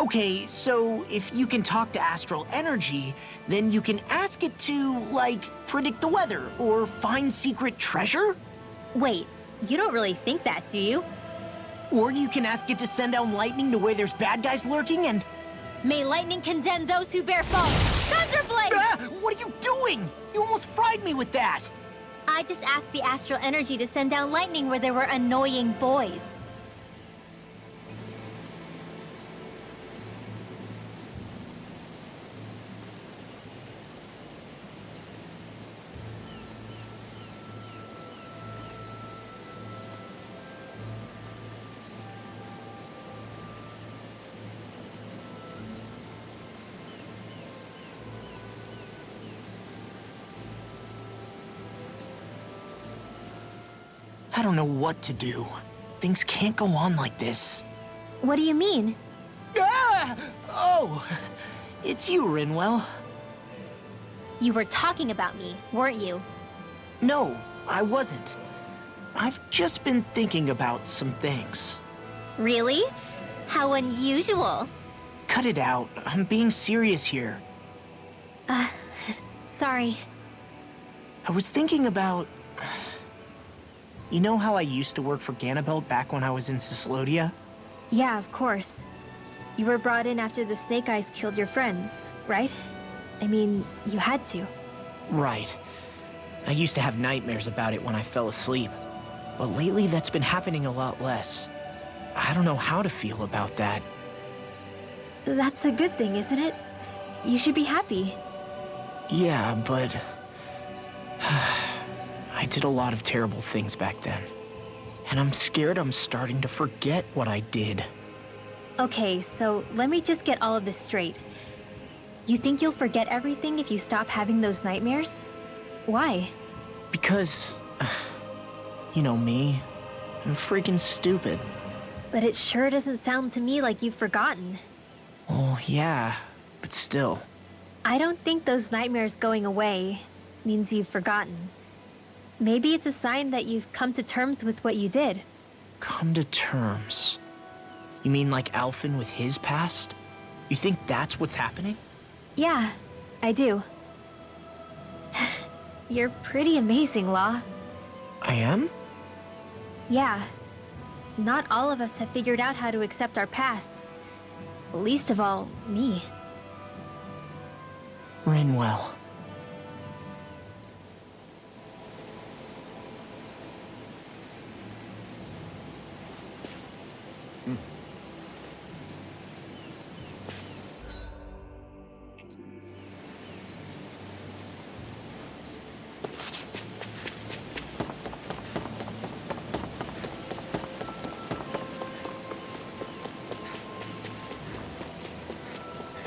Okay, so if you can talk to astral energy, then you can ask it to, like, predict the weather or find secret treasure? Wait, you don't really think that, do you? Or you can ask it to send down lightning to where there's bad guys lurking and... May lightning condemn those who bear false! Thunderblade! Ah, what are you doing? You almost fried me with that! I just asked the astral energy to send down lightning where there were annoying boys. I don't know what to do. Things can't go on like this. What do you mean? Ah! Oh, it's you, Rinwell. You were talking about me, weren't you? No, I wasn't. I've just been thinking about some things. Really? How unusual. Cut it out. I'm being serious here. Sorry. I was thinking about... You know how I used to work for Ganabelt back when I was in Cyslodia? Yeah, of course. You were brought in after the Snake Eyes killed your friends, right? I mean, you had to. Right. I used to have nightmares about it when I fell asleep. But lately that's been happening a lot less. I don't know how to feel about that. That's a good thing, isn't it? You should be happy. Yeah, but... I did a lot of terrible things back then. And I'm scared I'm starting to forget what I did. Okay, so let me just get all of this straight. You think you'll forget everything if you stop having those nightmares? Why? Because... You know me. I'm freaking stupid. But it sure doesn't sound to me like you've forgotten. Oh, yeah. But still. I don't think those nightmares going away means you've forgotten. Maybe it's a sign that you've come to terms with what you did. Come to terms? You mean like Alphen with his past? You think that's what's happening? Yeah, I do. You're pretty amazing, Law. I am? Yeah. Not all of us have figured out how to accept our pasts. Least of all, me. Rinwell.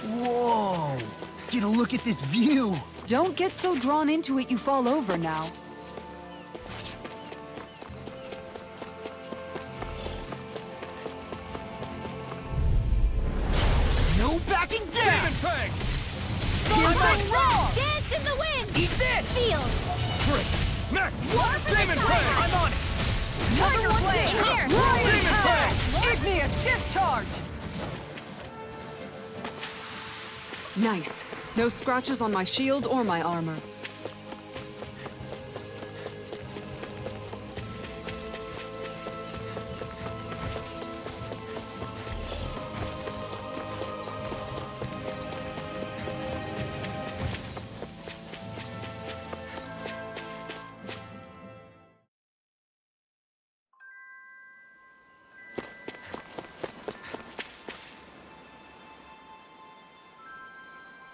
Whoa! Get a look at this view! Don't get so drawn into it you fall over now. No backing down! Demon Fang! Something wrong! Dance in the wind! Eat this! Feel! Great! Next! Water for Demon the Fang! time! I'm on it! Another one in here! Demon Fang! Igneous discharge! Nice. No scratches on my shield or my armor.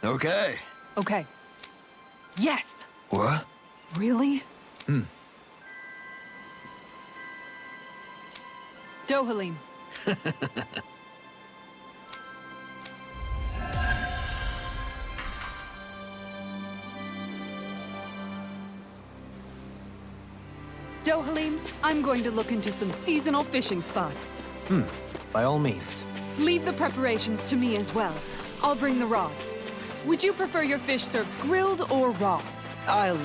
Okay. Okay. Yes! What? Really? Dohalim. Dohalim, I'm going to look into some seasonal fishing spots. By all means. Leave the preparations to me as well. I'll bring the rods. Would you prefer your fish served grilled or raw? I'll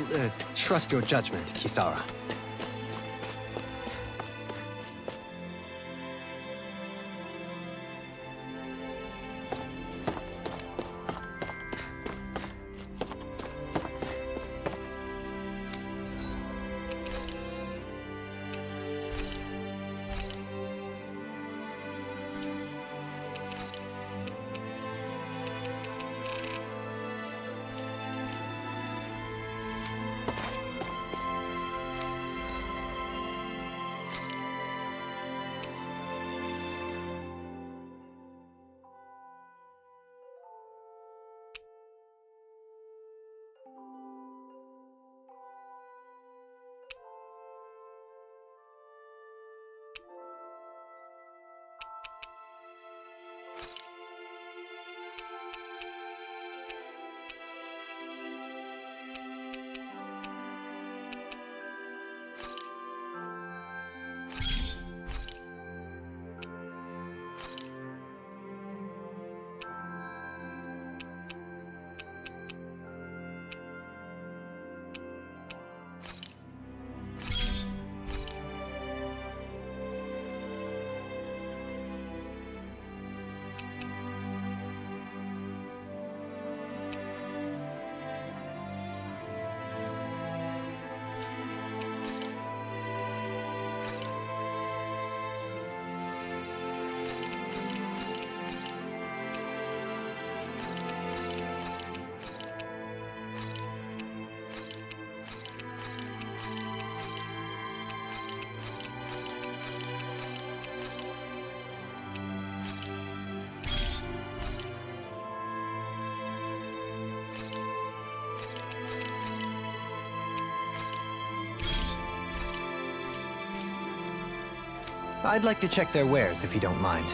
trust your judgment, Kisara. I'd like to check their wares, if you don't mind.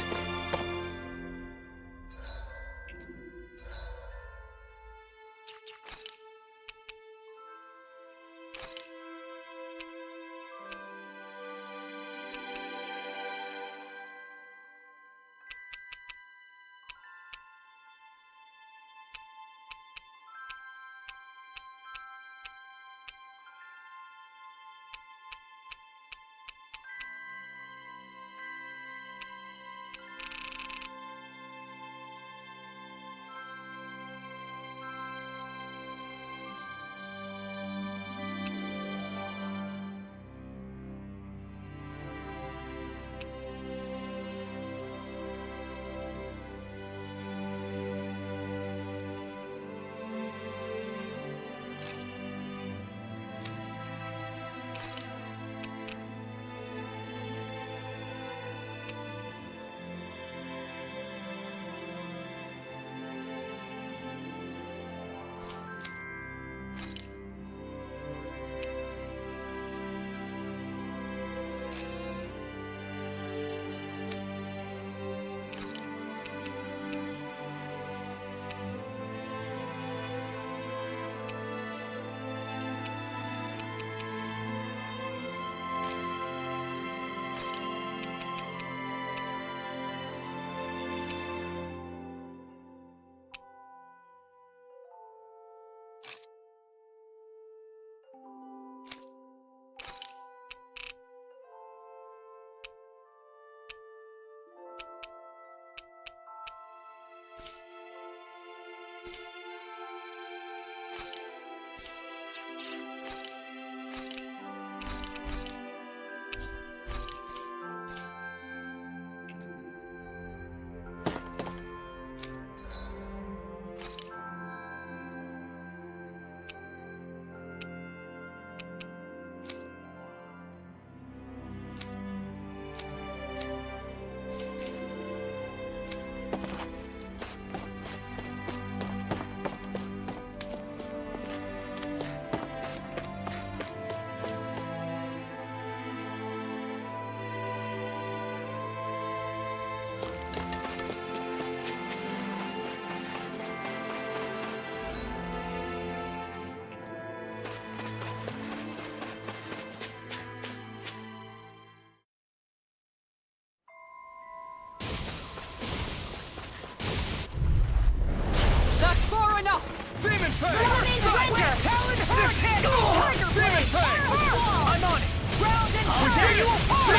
tear you apart!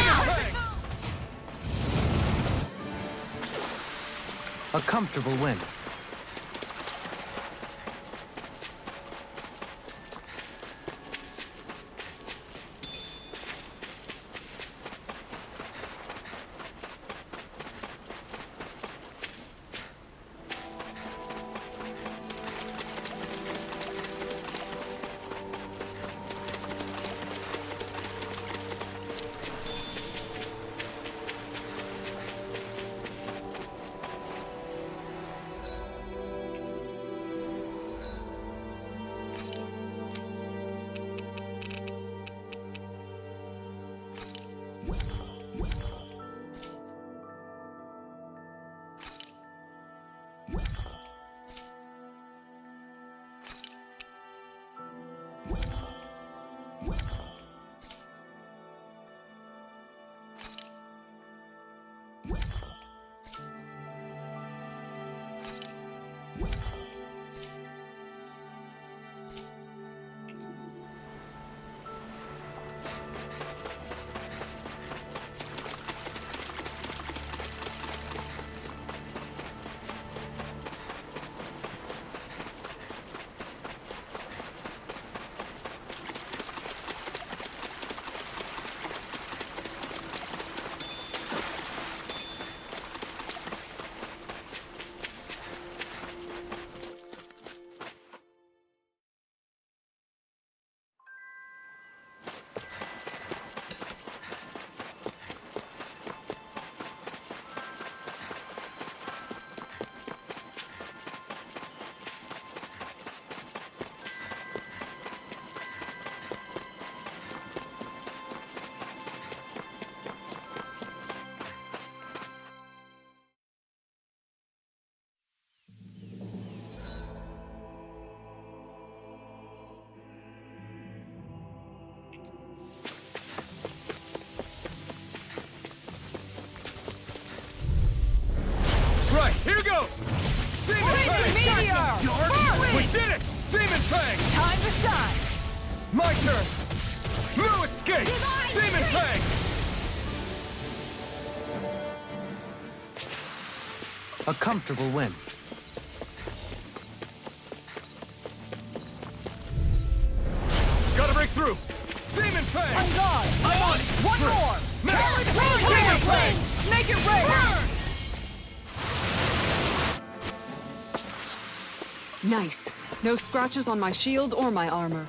A comfortable win. Right, here goes! Demon Fang! Meteor! We did it! Demon Fang! Time to shine! My turn! No escape! Demon Fang! A comfortable win. Gotta break through! Demon Fang! On guard! I'm on it! One more! Now! Demon Fang! Make it rain! Nice. No scratches on my shield or my armor.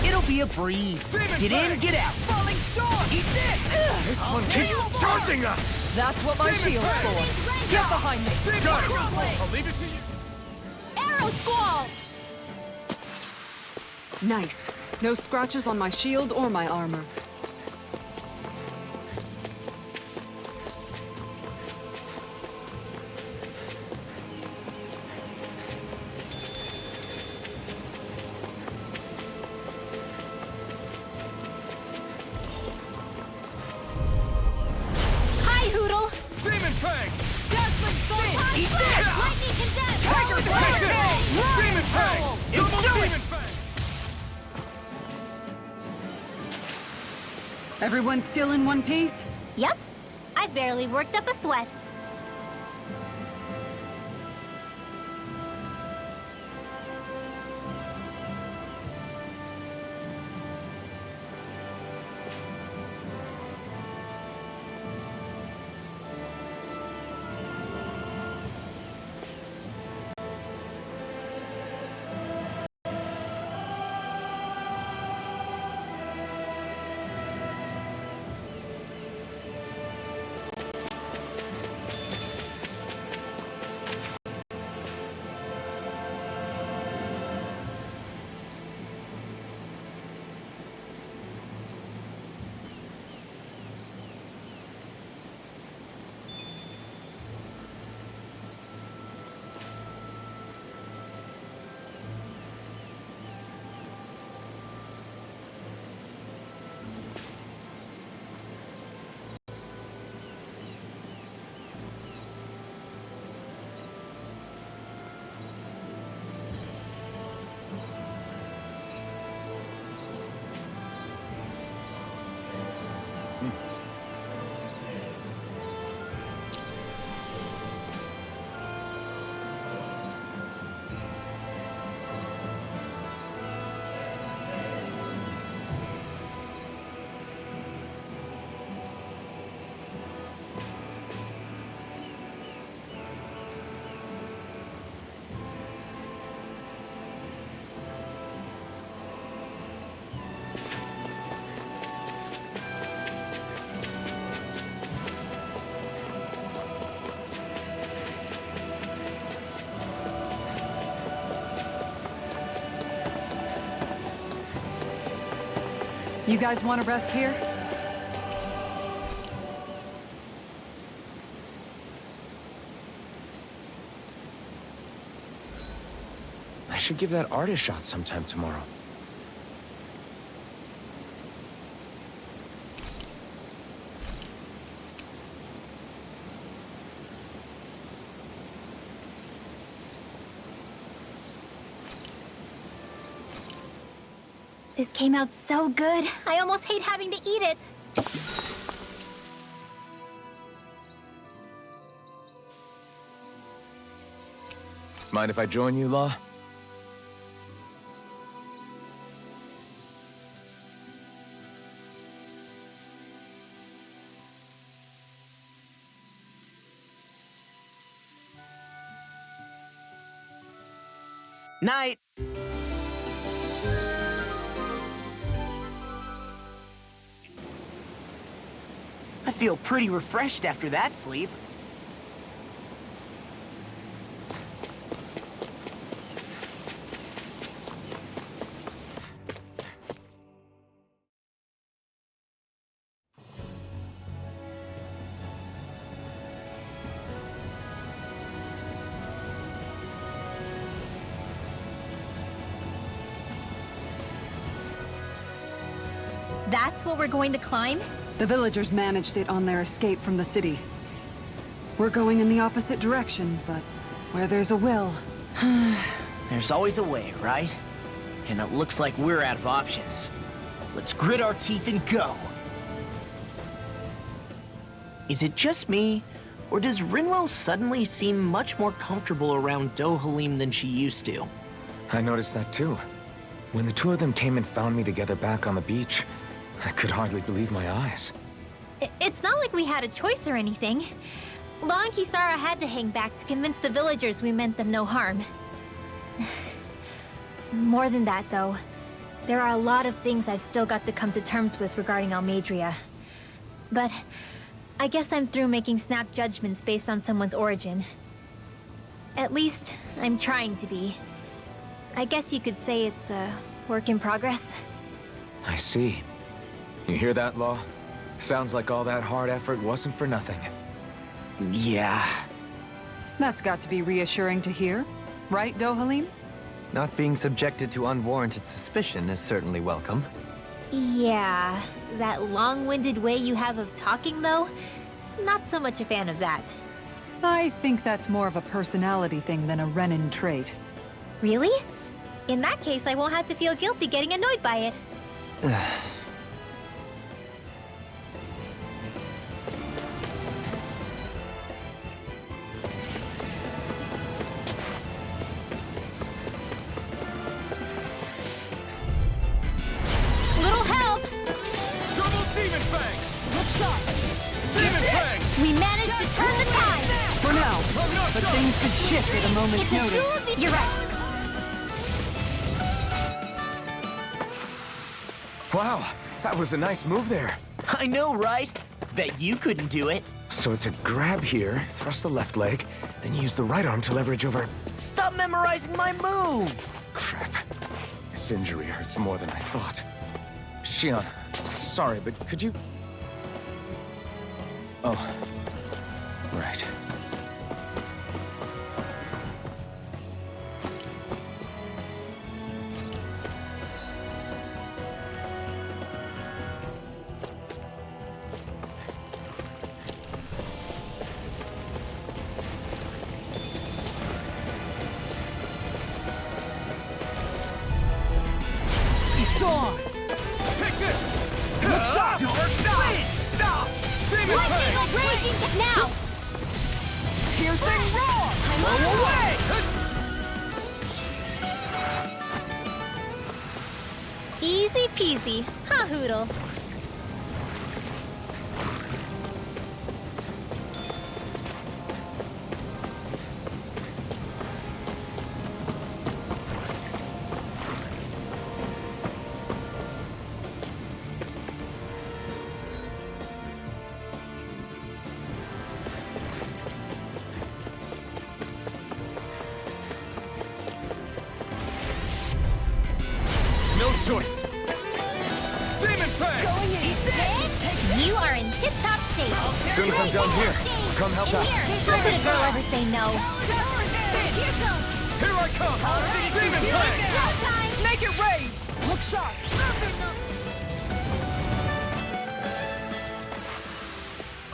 It'll be a breeze. Demon Get Fang! in, get out. Falling storm! Eat this! This one keeps charging us! That's what my Demon shield's Fang! for. Get behind me! Got it! I'll leave it to you. Arrow Squall! Nice. No scratches on my shield or my armor. Hi, Hoodle! Demon Fang! Dazzling Storm! Eat this! Lightning Condensed! Take this! Demon Fang! Double Demon Fang! Everyone still in one piece? Yep. I barely worked up a sweat. You guys want to rest here? I should give that art a shot sometime tomorrow. This came out so good. I almost hate having to eat it. Mind if I join you, Law? Night! I feel pretty refreshed after that sleep. That's what we're going to climb? The villagers managed it on their escape from the city. We're going in the opposite direction, but where there's a will... There's always a way, right? And it looks like we're out of options. Let's grit our teeth and go! Is it just me, or does Rinwell suddenly seem much more comfortable around Dohalim than she used to? I noticed that too. When the two of them came and found me together back on the beach, I could hardly believe my eyes. It's not like we had a choice or anything. Law and Kisara had to hang back to convince the villagers we meant them no harm. More than that, though, there are a lot of things I've still got to come to terms with regarding Almadria. But I guess I'm through making snap judgments based on someone's origin. At least, I'm trying to be. I guess you could say it's a work in progress. I see. You hear that, Law? Sounds like all that hard effort wasn't for nothing. Yeah. That's got to be reassuring to hear. Right, Dohalim? Not being subjected to unwarranted suspicion is certainly welcome. Yeah, that long-winded way you have of talking, though, not so much a fan of that. I think that's more of a personality thing than a Renin trait. Really? In that case, I won't have to feel guilty getting annoyed by it. Little help! Double Demon Fang! Look sharp! Demon Fang! We managed to turn the tide! For now, I'm not but done! things could shift at a moment's It's a notice. tool that- You're right. Wow, that was a nice move there. I know, right? Bet you couldn't do it. So it's a grab here, thrust the left leg, then use the right arm to leverage over... Stop memorizing my move! Crap. This injury hurts more than I thought. Shion, sorry, but could you... Oh. Right. Gone! Take this! Look sharp! Stop! Demon Fang! Lightning raging now! Piercing roar! Blow away! Easy peasy. Ha hoodle. No choice! Demon soon as I'm done here, come help out. How could a girl ever say no? Here I come! Demon Fang! Make it rain! Look sharp!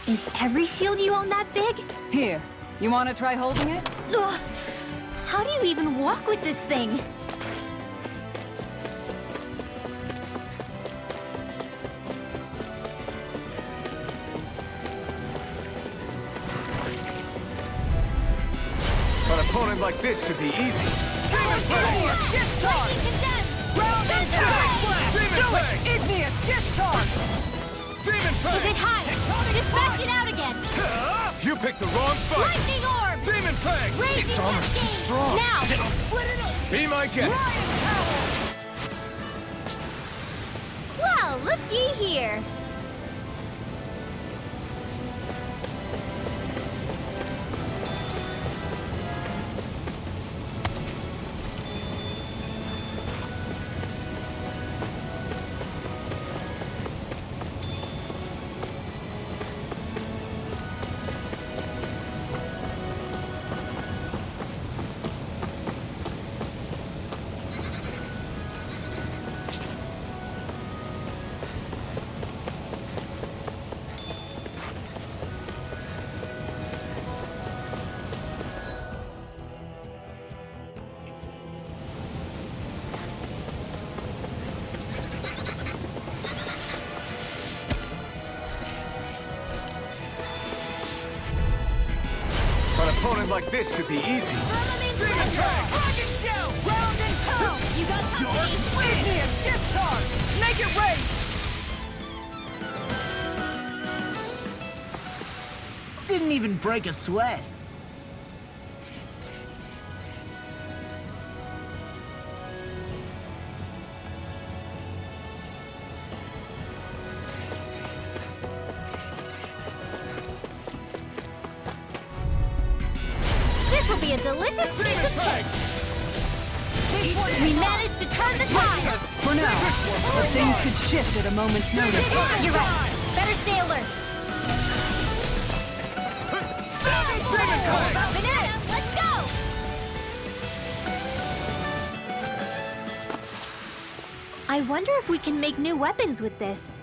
Is every shield you own that big? Here, you want to try holding it? Ugh. How do you even walk with this thing? An opponent like this should be easy. Igneous discharge! Round and pound! Demon Fang! Igneous discharge! Demon Fang! Is it high? Dispatch it out again! You picked the wrong fight! Lightning orb! Demon Fang! Raging It's almost too cascade! strong. Now! Be my guest! Well, looky here! An opponent like this should be easy. Dragon show! Round and pound! You got company! Igneous discharge! Make it rain! Didn't even break a sweat. This will be a delicious piece of cake! We managed to turn the tide! For now, but things could shift at a moment's notice. You're right. Better stay alert. Banana, let's go! I wonder if we can make new weapons with this.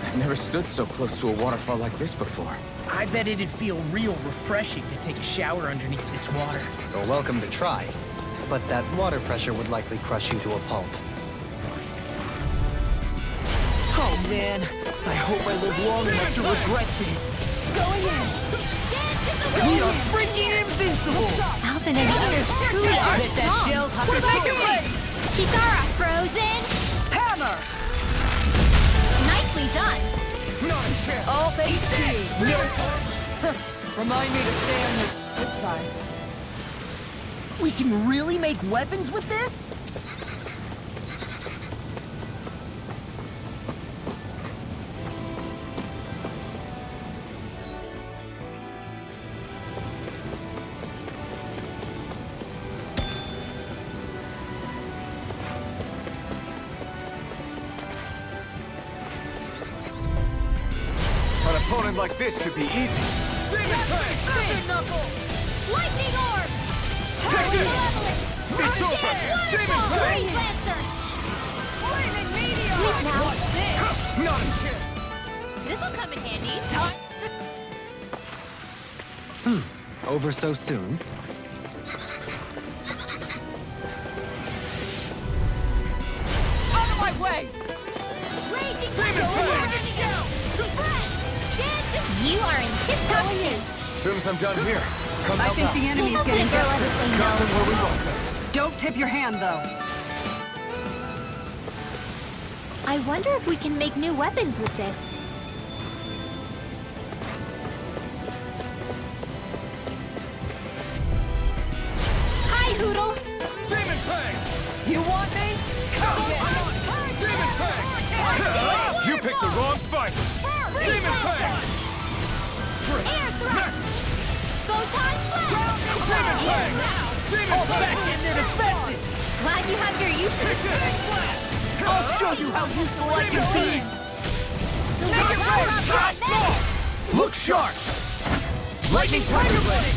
I've never stood so close to a waterfall like this before. I bet it'd feel real refreshing to take a shower underneath this water. You're welcome to try, but that water pressure would likely crush you to a pulp. Oh man, I hope I live long enough to regret this. Going in! We are freaking invincible! Alvin and others truly are Bet that strong. shell's hot as Make it fuck. rain! Kitara frozen. Hammer! Nicely done. All thanks to you. Remind me to stay on the good side. We can really make weapons with this? An opponent like this should be easy. Demon Fang! Lightning orb. Take it! Malevolent. It's over! Waterfall. Demon Fang! Blaze Lancer. Flaming meteor! Wait now. Not a chance. This'll come in handy. Over so soon? Out of my way! Raging Demon Fang! You are in tip-top shape. As soon as I'm done here, come I help think out. the enemy's How could getting a girl desperate. ever say Got them no? where we want them. Don't tip your hand, though. I wonder if we can make new weapons with this. Hi, Hoodle. Demon Fang! You want me? Come get me! fight! Demon Fang! Air thrust! Photon blast! Demon Fang! Demon Fang! In their defenses! Glad you have your uses. I'll show you how useful I can be! Make it right! Look sharp! Lightning Tiger Blade!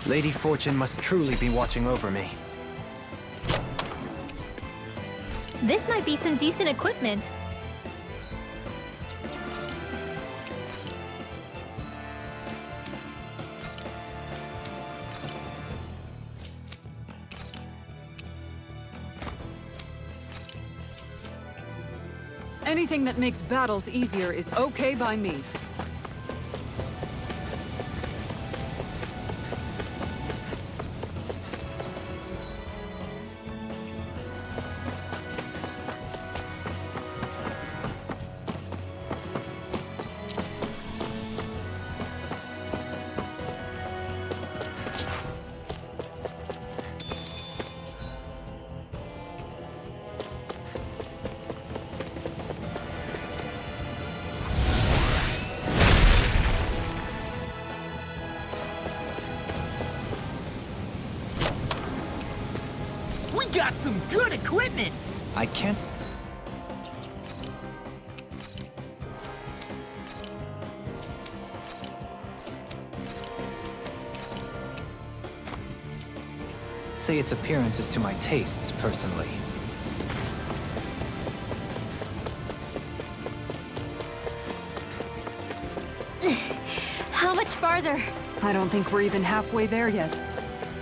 Lady Fortune must truly be watching over me. This might be some decent equipment. Anything that makes battles easier is okay by me. We got some good equipment! I can't... say its appearance is to my tastes, personally. How much farther? I don't think we're even halfway there yet.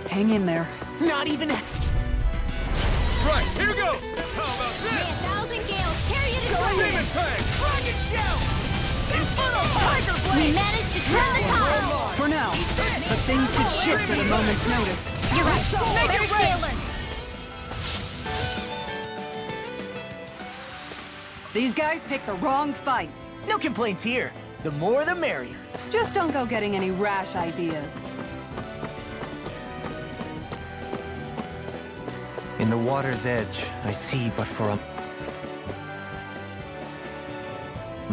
Hang in there. Not even... Right, here goes! How about May this? 1,000 gales carry you to Demon Fang! Dragon Shell! Infernal Tiger We Blade! managed to turn the tide! For now. But things could shift at a moment's notice. You're right. Make it rain! These guys picked the wrong fight. No complaints here. The more the merrier. Just don't go getting any rash ideas. In the water's edge, I see but for a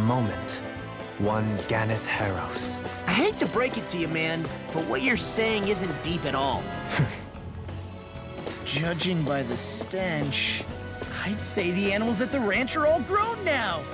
moment, one Ganeth Harrows. I hate to break it to you, man, but what you're saying isn't deep at all. Judging by the stench, I'd say the animals at the ranch are all grown now.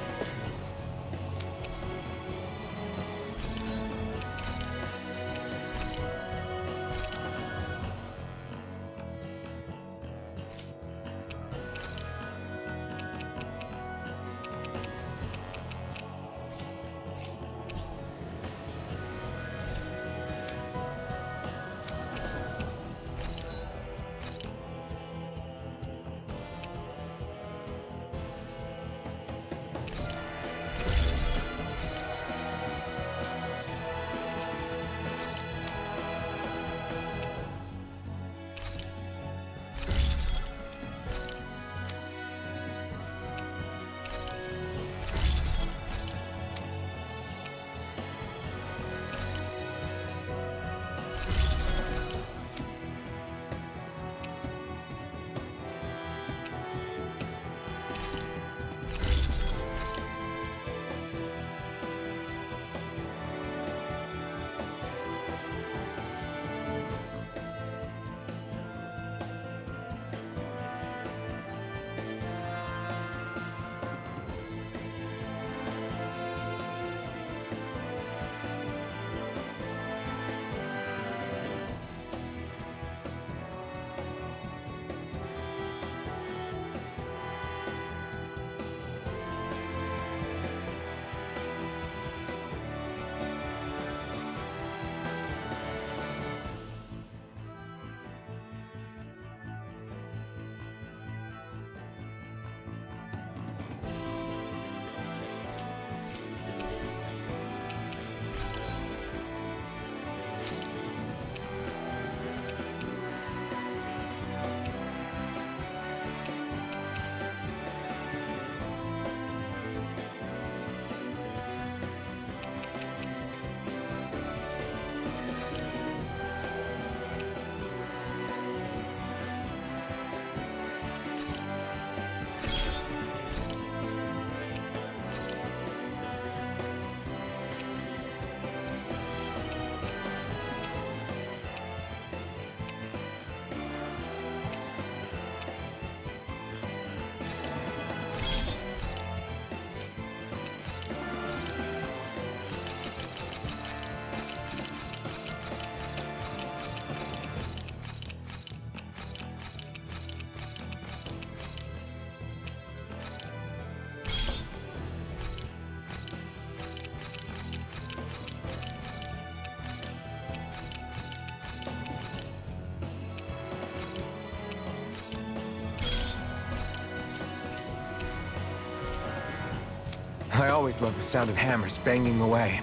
I always love the sound of hammers banging away.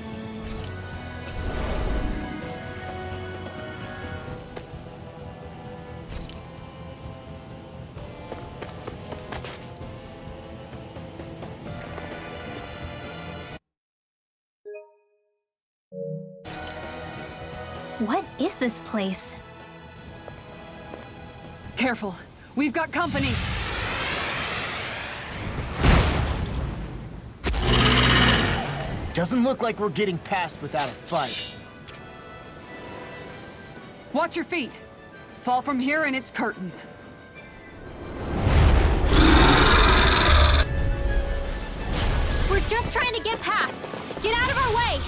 What is this place? Careful. We've got company. Doesn't look like we're getting past without a fight. Watch your feet. Fall from here and it's curtains. We're just trying to get past. Get out of our way!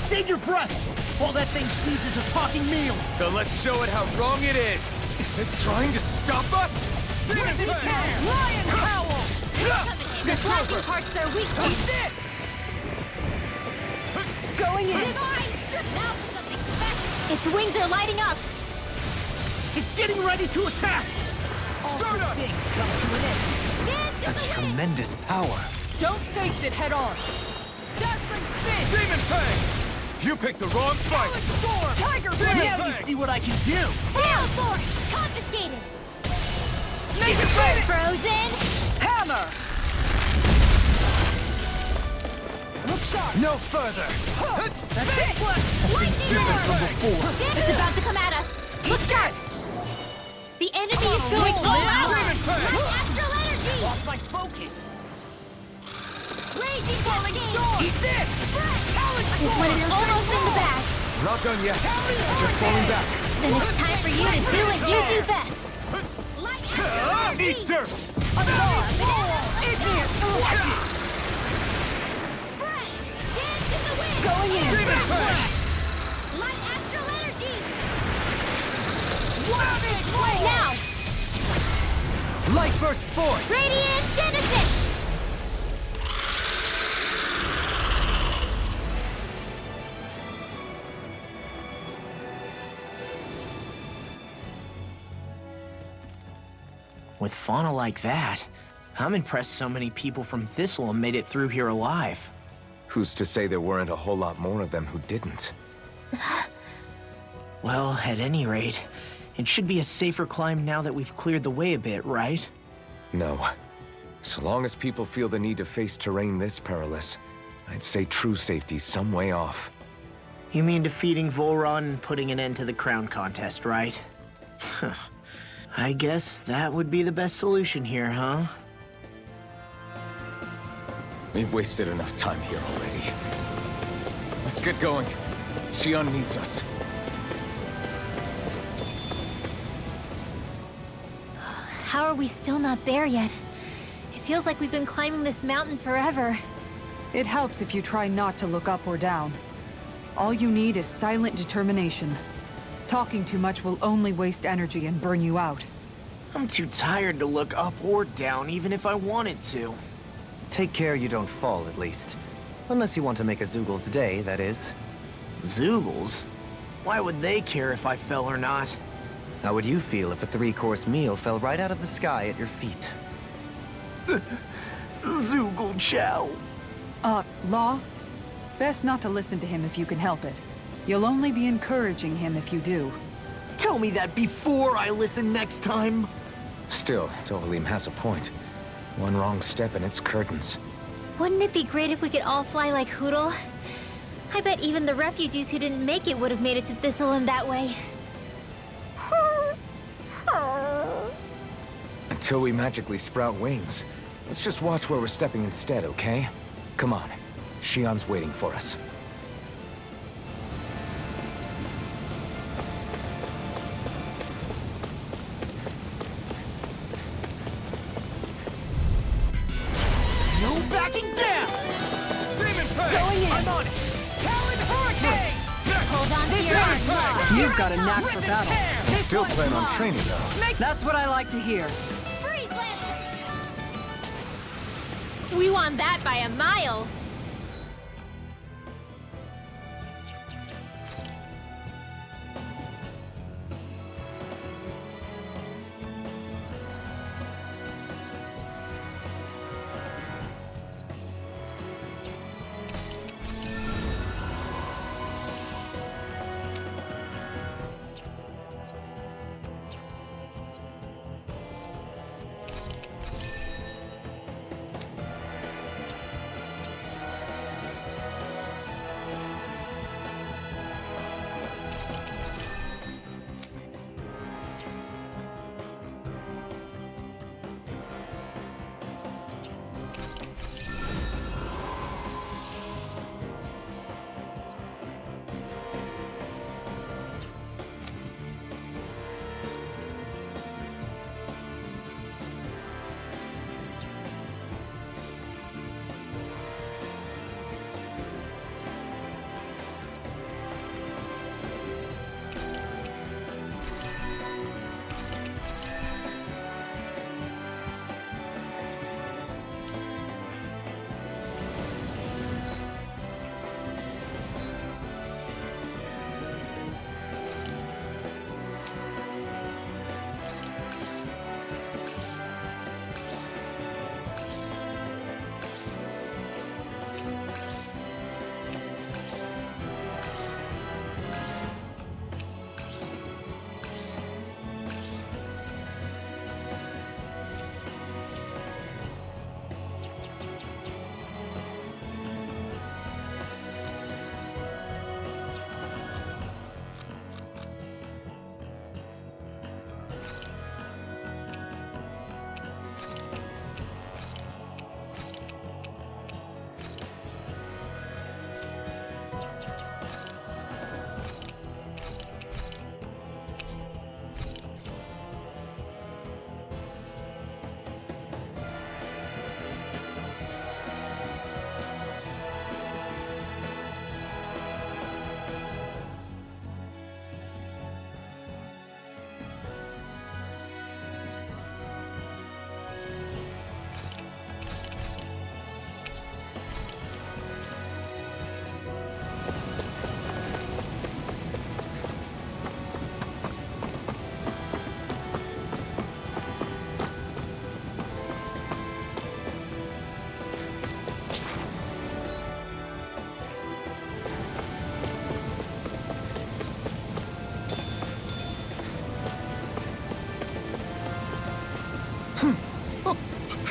Save your breath while that thing seizes a talking meal. Then let's show it how wrong it is. Is it trying to stop us? Demon Fang! Lion Howl! The flashing part's their weak point. Going in. Now for something special. Its wings are lighting up. It's getting ready to attack. Start up! Things come to an end. Such tremendous power. Don't face it head on. Dazzling spin. Demon Fang! You picked the wrong fight! Storm. Tiger Demon Blade. Now you Fang! see what I can do. Hail Force! Confiscated! Naked Blade. Frozen! Hammer. Look sharp. No further! That's it. Lightning Demon roar! Fang! It's about to come at us. Look sharp! The enemy is going all out! Demon Fang! Light astral energy! Lost my focus. Blazing falling storm! Eat this. This one is almost in the bag. Not done yet. Just falling back. Then it's time for you to do what you do best. Light astral energy! Eat dirt! Igneous! Spread! Dance in the wind! Going in. Demon Fang! Light astral energy! Now. Light burst forth! Radiant Genesis! With fauna like that, I'm impressed so many people from Thistleum made it through here alive. Who's to say there weren't a whole lot more of them who didn't? Well, at any rate, it should be a safer climb now that we've cleared the way a bit, right? No. So long as people feel the need to face terrain this perilous, I'd say true safety's some way off. You mean defeating Volron and putting an end to the crown contest, right? I guess that would be the best solution here, huh? We've wasted enough time here already. Let's get going. Xion needs us. How are we still not there yet? It feels like we've been climbing this mountain forever. It helps if you try not to look up or down. All you need is silent determination. Talking too much will only waste energy and burn you out. I'm too tired to look up or down, even if I wanted to. Take care you don't fall, at least. Unless you want to make a Zoogel's day, that is. Zoogles? Why would they care if I fell or not? How would you feel if a 3-course meal fell right out of the sky at your feet? Zoogle Chow. Law? Best not to listen to him if you can help it. You'll only be encouraging him if you do. Tell me that before I listen next time. Still, Dohalim has a point. One wrong step and it's curtains. Wouldn't it be great if we could all fly like Hootle? I bet even the refugees who didn't make it would have made it to Thistleum that way. Until we magically sprout wings, let's just watch where we're stepping instead, okay? Come on. Xion's waiting for us. No backing down! Demon Fang! Going in. I'm on it! Talon Hurricane! Hold on to your arms, Law. You've got a knack for battle. I still plan on training, though. That's what I like to hear. Freeze Lancer! We won that by a mile.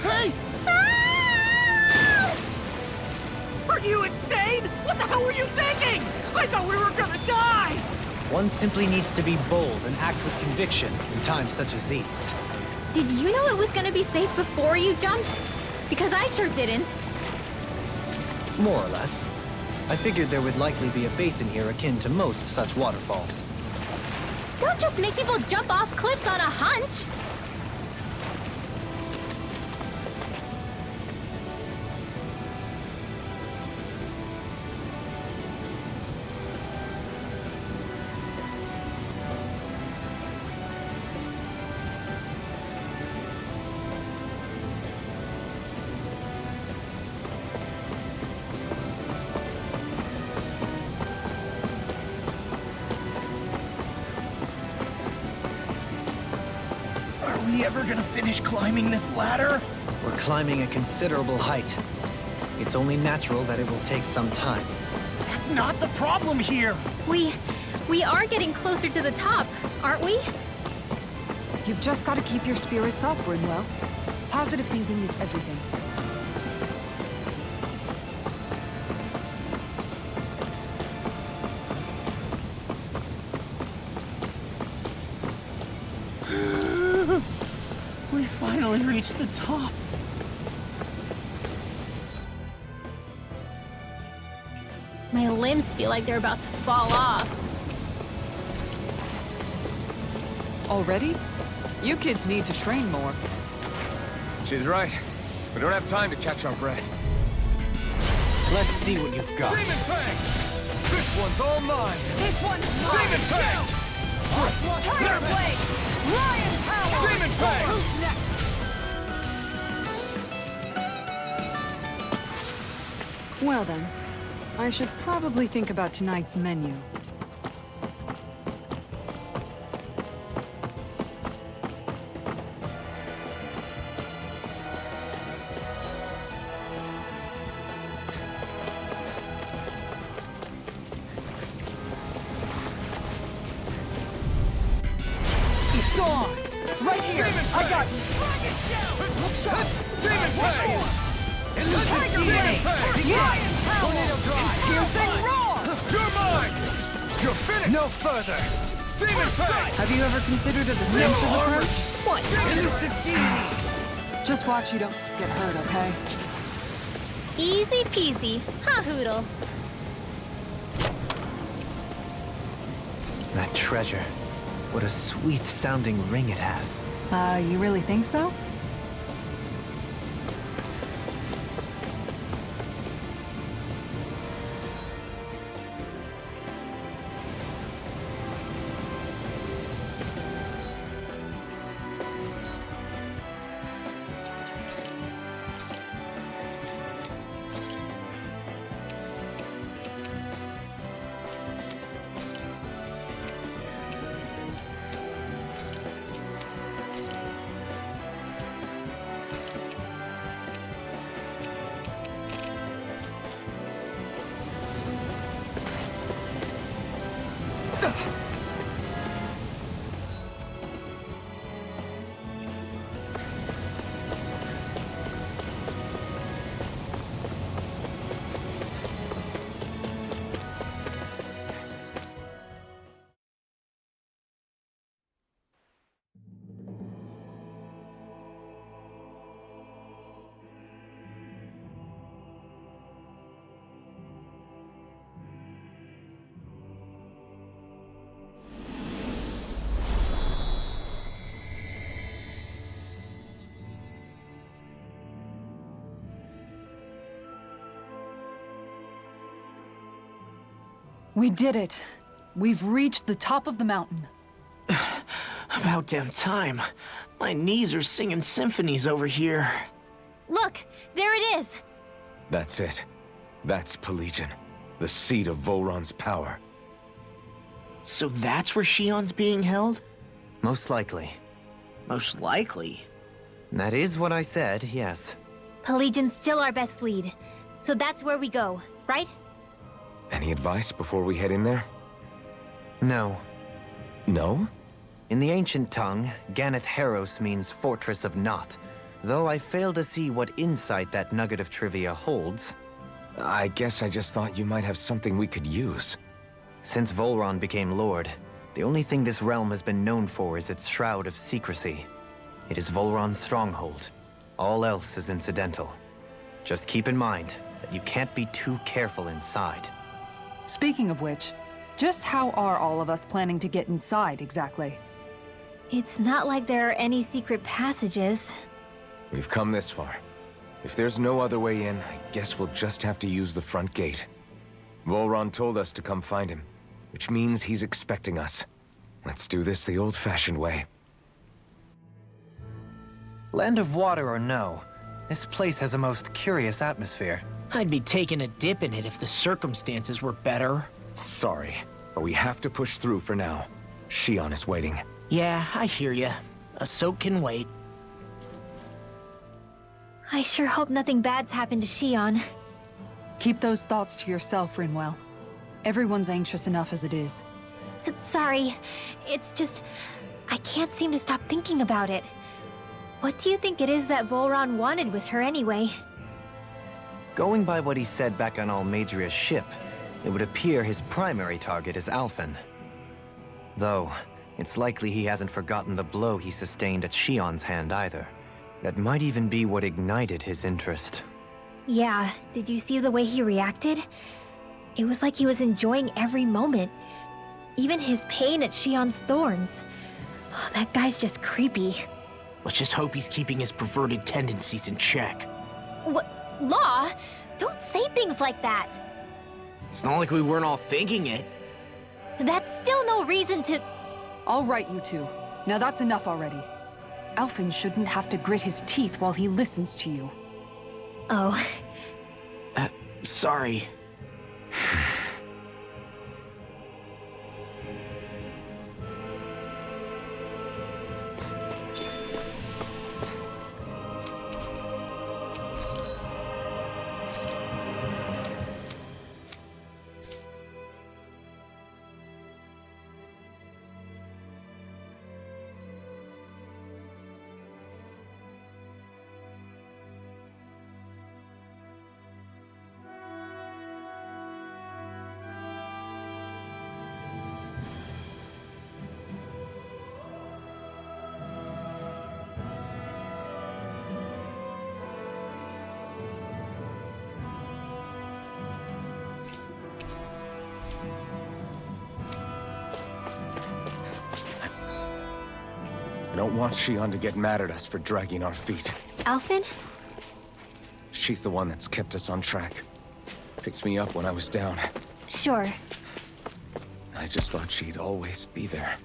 Hey! Are you insane? What the hell were you thinking? I thought we were gonna die! One simply needs to be bold and act with conviction in times such as these. Did you know it was gonna be safe before you jumped? Because I sure didn't. More or less. I figured there would likely be a basin here akin to most such waterfalls. Don't just make people jump off cliffs on a hunch! Are we ever gonna finish climbing this ladder? We're climbing a considerable height. It's only natural that it will take some time. That's not the problem here! We are getting closer to the top, aren't we? You've just got to keep your spirits up, Brimwell. Positive thinking is everything. We finally reached the top. My limbs feel like they're about to fall off. Already? You kids need to train more. She's right. We don't have time to catch our breath. Let's see what you've got. Demon Fang! This one's all mine! This one's mine! Demon Fang! Turner Blade! Lion Power! Demon Fang! Who's next? Well then, I should probably think about tonight's menu. Gone! Right here! I got you! Look sharp! Demon Fang! Tiger Blade! Lion Power! Piercing Roar! You're mine! You're finished! No further! Demon Fang! Have you ever considered a defensive approach? What? Just watch you don't get hurt, okay? Easy peasy. Ha hoodle. That treasure. What a sweet-sounding ring it has. You really think so? We did it. We've reached the top of the mountain. About damn time. My knees are singing symphonies over here. Look, there it is. That's it. That's Pelegion, the seat of Voron's power. So that's where Shion's being held? Most likely. Most likely. That is what I said, yes. Pelagian's still our best lead. So that's where we go, right? Any advice before we head in there? No. No? In the ancient tongue, Ganeth Heros means Fortress of Naught, though I fail to see what insight that nugget of trivia holds. I guess I just thought you might have something we could use. Since Volron became Lord, the only thing this realm has been known for is its shroud of secrecy. It is Volron's stronghold. All else is incidental. Just keep in mind that you can't be too careful inside. Speaking of which, just how are all of us planning to get inside exactly? It's not like there are any secret passages. We've come this far. If there's no other way in, I guess we'll just have to use the front gate. Volron told us to come find him, which means he's expecting us. Let's do this the old-fashioned way. Land of water or no, this place has a most curious atmosphere. I'd be taking a dip in it if the circumstances were better. Sorry, but we have to push through for now. Shion is waiting. Yeah, I hear ya. A soak can wait. I sure hope nothing bad's happened to Shion. Keep those thoughts to yourself, Rinwell. Everyone's anxious enough as it is. Sorry. It's just... I can't seem to stop thinking about it. What do you think it is that Volron wanted with her anyway? Going by what he said back on Almadria's ship, it would appear his primary target is Alphen. Though, it's likely he hasn't forgotten the blow he sustained at Shion's hand either. That might even be what ignited his interest. Yeah, did you see the way he reacted? It was like he was enjoying every moment. Even his pain at Shion's thorns. Oh, that guy's just creepy. Let's just hope he's keeping his perverted tendencies in check. What? Law? Don't say things like that. It's not like we weren't all thinking it. That's still no reason to... All right, you two. Now that's enough already. Alphen shouldn't have to grit his teeth while he listens to you. Oh. Sorry. I don't want Shion to get mad at us for dragging our feet. Alphen? She's the one that's kept us on track. Picked me up when I was down. Sure. I just thought she'd always be there.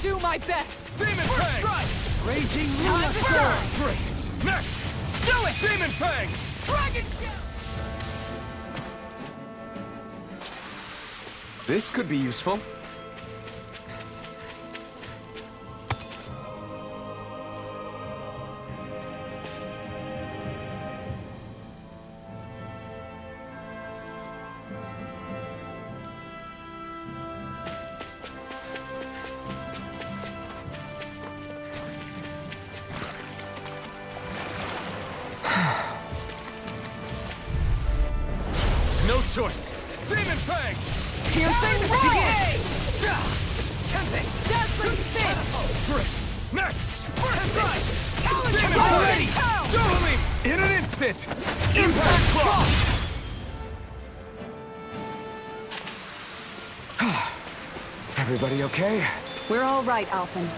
Do my best! Demon Fang! Raging Time to burn! Great! Next! Do it! Demon Fang! Dragon Shell! This could be useful. No choice! Demon Fang! Piercing roll! Tempting! Dazzling spin! Great! Next! First strike! Challenge Demon already! Fang! Dueling! In an instant! Impact Claw! Everybody okay? We're all right, Alphen.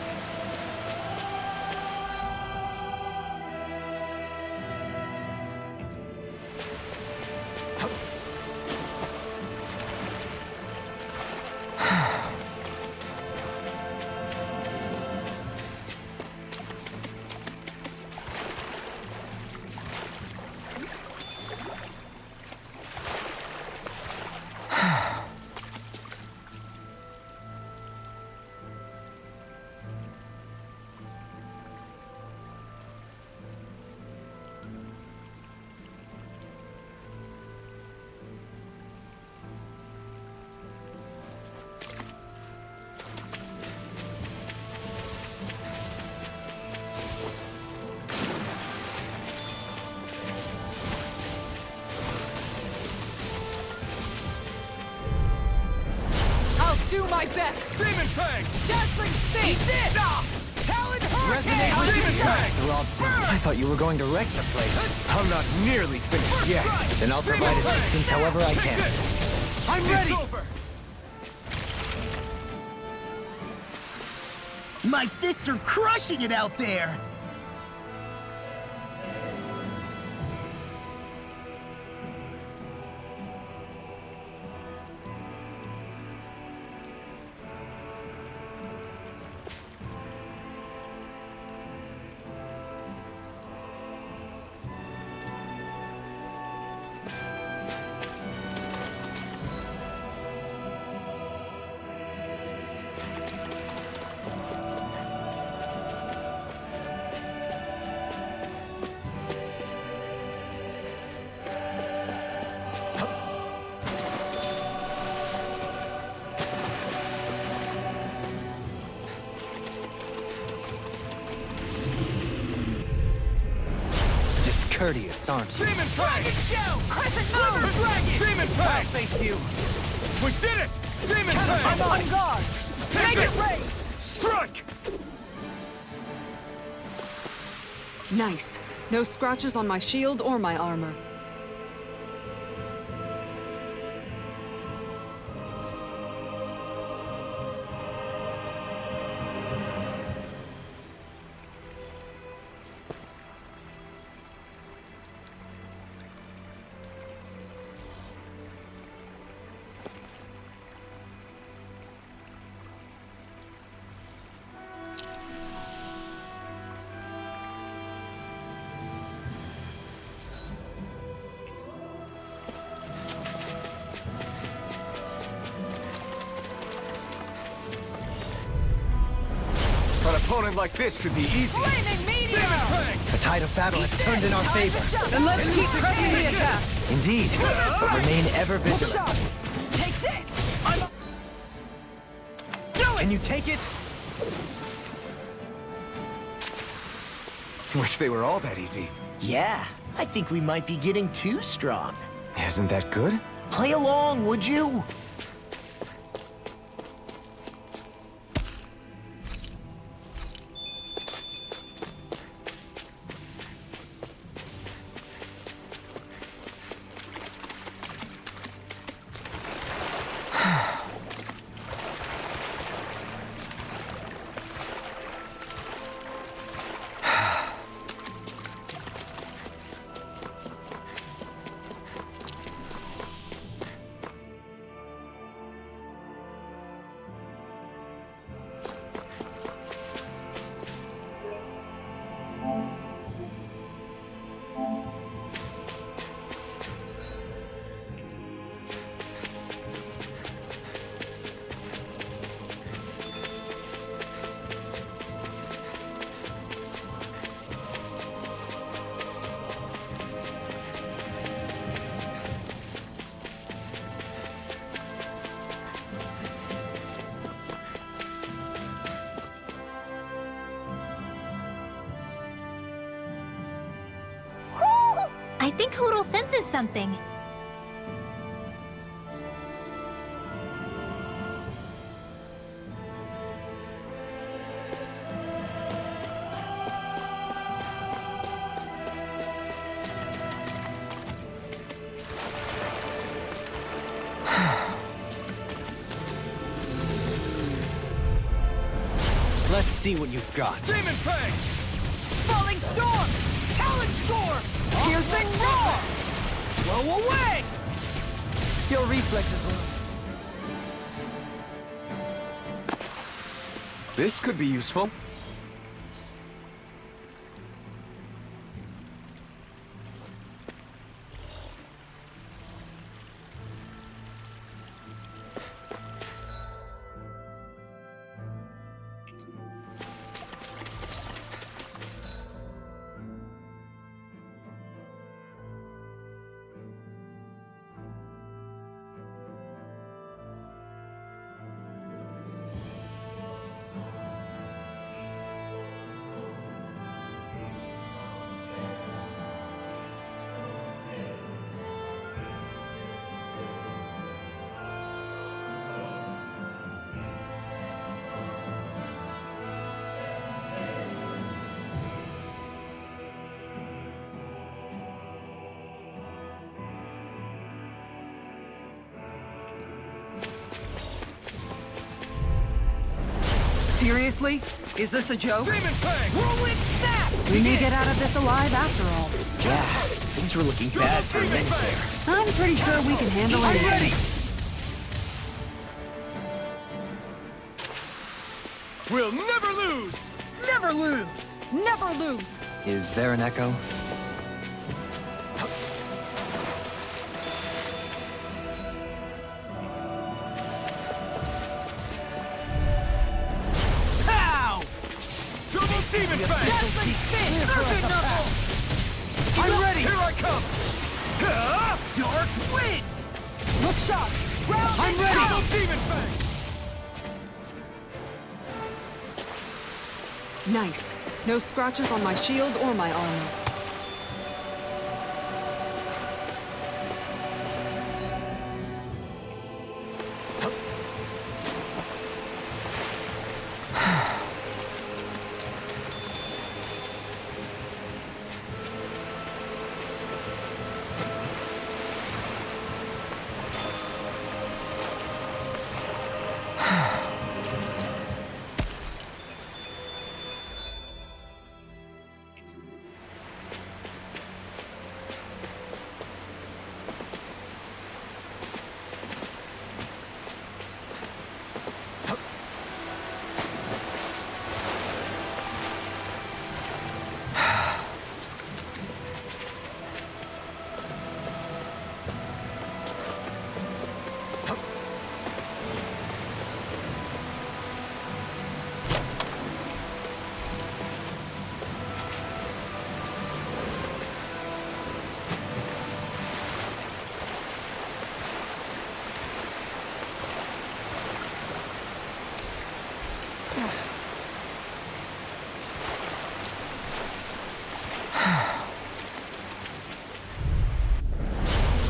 best! Demon Fang! Dazzling Spin! Eat this! Talon Resonate Hurricane! with me! Fang! Rob, I thought you were going to wreck the place. I'm not nearly finished yet. Then I'll provide assistance however I can. I'm ready! It's over! My fists are crushing it out there! Discourteous, aren't you? Demon Fang! Crescent Moon! Dragon! Demon Fang! Face you! We did it! Demon Fang! On guard! Make it rain! Strike! Nice. No scratches on my shield or my armor. An opponent like this should be easy. Flaming meteor! Demon Fang! The tide of battle has turned in our favor. Then let's keep pressing the attack! Indeed, but remain ever vigilant. Shot! Take this! Can you take it? Wish they were all that easy. Yeah, I think we might be getting too strong. Isn't that good? Play along, would you? I think Hoodle senses something. Let's see what you've got. Demon Fang! Falling storm! Talon storm! Piercing roar! Blow away! Your reflexes will... This could be useful. Seriously? Is this a joke? Demon Fang! Rolling snap! We may get out of this alive after all. Yeah, things were looking bad for a Demon minute there. Fang! I'm pretty sure we can handle I'm anything. ready! We'll never lose! Never lose! Never lose! Is there an echo? Pow! Double Demon Fang! Deathly spin! Serpent knuckle! I'm ready! Here I come! Dark Wind! Look sharp! Round I'm and ready! out! Double Demon Fang! Nice. No scratches on my shield or my armor.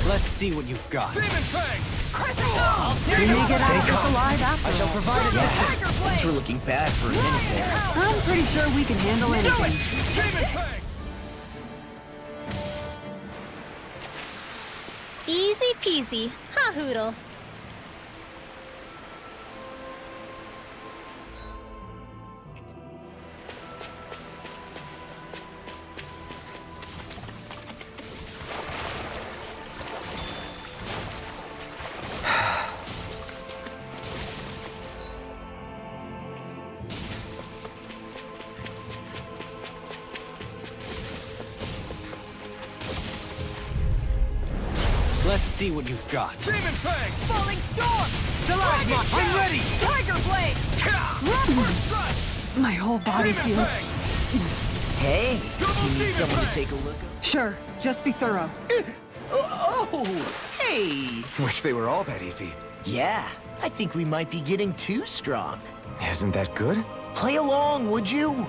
Let's see what you've got. Demon Fang! We may get out of this alive after all. Provide it. Things were looking bad for a minute there. I'm pretty sure we can handle anything. Demon Fang! Easy peasy. Ha hoodle. Let's see what you've got. Demon Fang! Falling storm! Stalagmite! I'm ready! Tiger blade! First strike! My whole body Demon feels... Fang! Hey, Double you need Demon someone to Fang! take a look at? Sure, just be thorough. Oh, hey! Wish they were all that easy. Yeah, I think we might be getting too strong. Isn't that good? Play along, would you?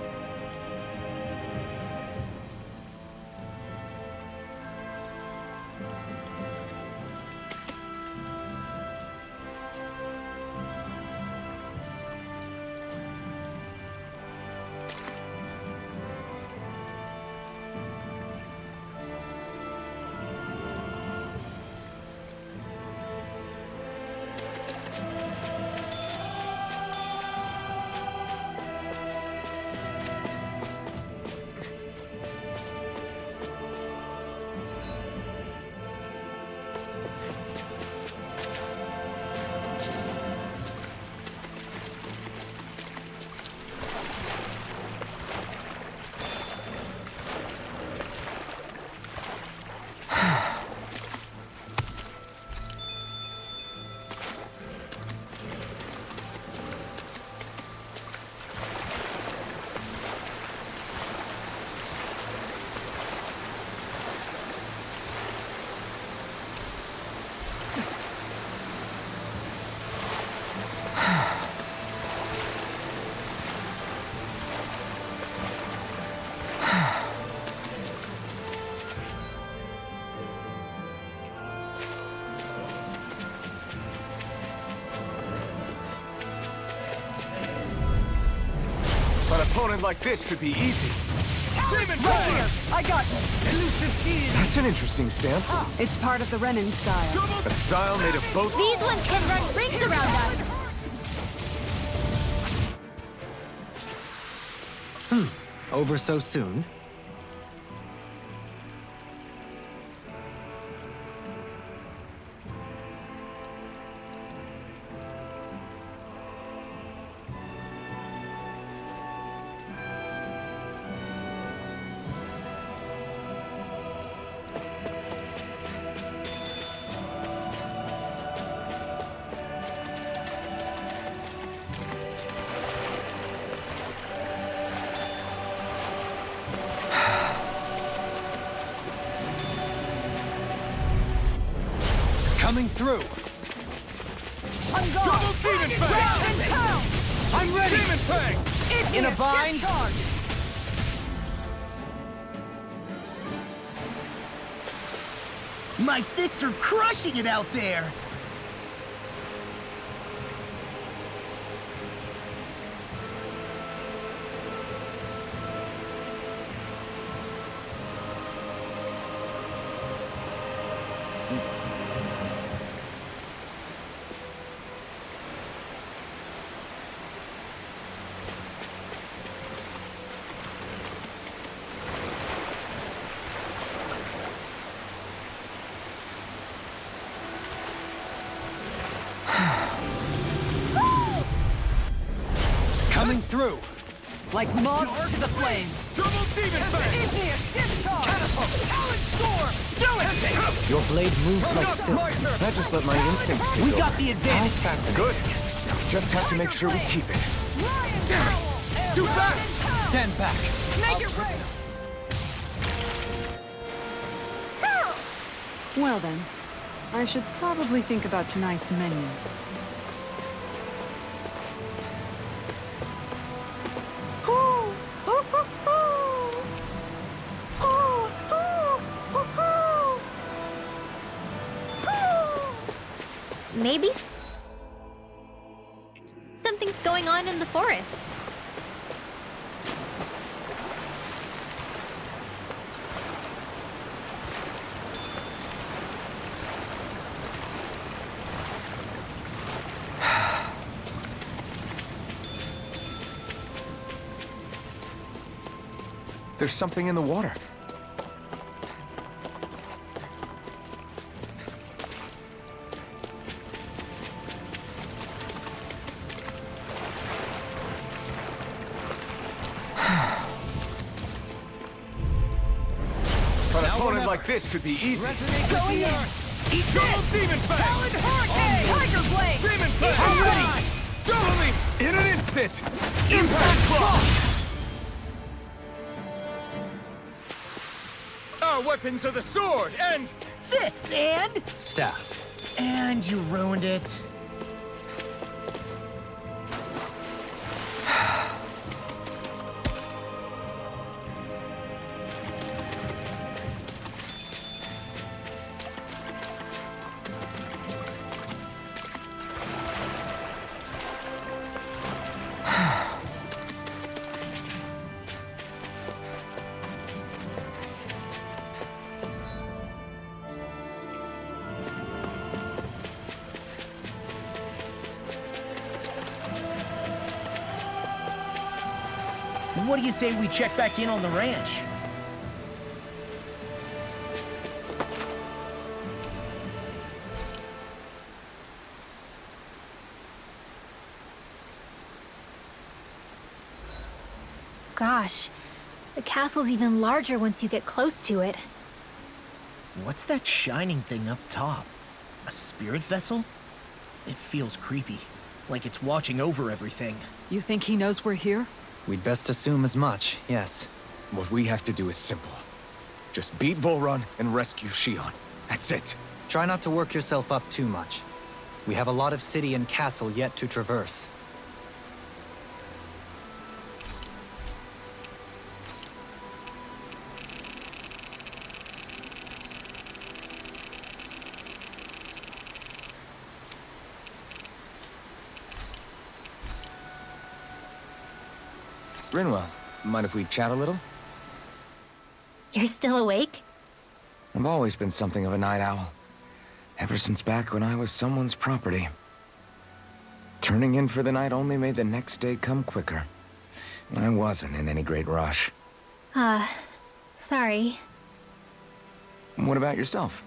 An opponent like this should be easy. Demon Right Fang! here! I got you! That's an interesting stance. It's part of the Renin style. Double A style made of both... These ones can run rings around us. Over so soon? Coming through! I'm gone! Double demon fang! I'm ready! Demon fang! In a bind? My fists are crushing it out there! Coming through! Like moths to the flame. Double demon fang! Igneous discharge! Catapult! Talon storm! Do it! Your blade moves like Not silk. my turn! I just let my instincts take We over. got the advantage! Good. Just have to make sure we keep it. Damn it! Too fast! Stand back. Make it rain! Well then, I should probably think about tonight's menu. Maybe something's going on in the forest. There's something in the water. An opponent like this should be easy. Going in! Eat double demon fang! Talon hurricane! Tiger blade! Demon fang! I'm ready! Totally! In an instant! Impact claw! Our weapons are the sword and... Fists and... Staff. And you ruined it. What do you say we check back in on the ranch? Gosh, the castle's even larger once you get close to it. What's that shining thing up top? A spirit vessel? It feels creepy, like it's watching over everything. You think he knows we're here? We'd best assume as much, yes. What we have to do is simple. Just beat Volrun and rescue Shion. That's it. Try not to work yourself up too much. We have a lot of city and castle yet to traverse. Rinwell, mind if we chat a little? You're still awake? I've always been something of a night owl. Ever since back when I was someone's property. Turning in for the night only made the next day come quicker. I wasn't in any great rush. Sorry. What about yourself?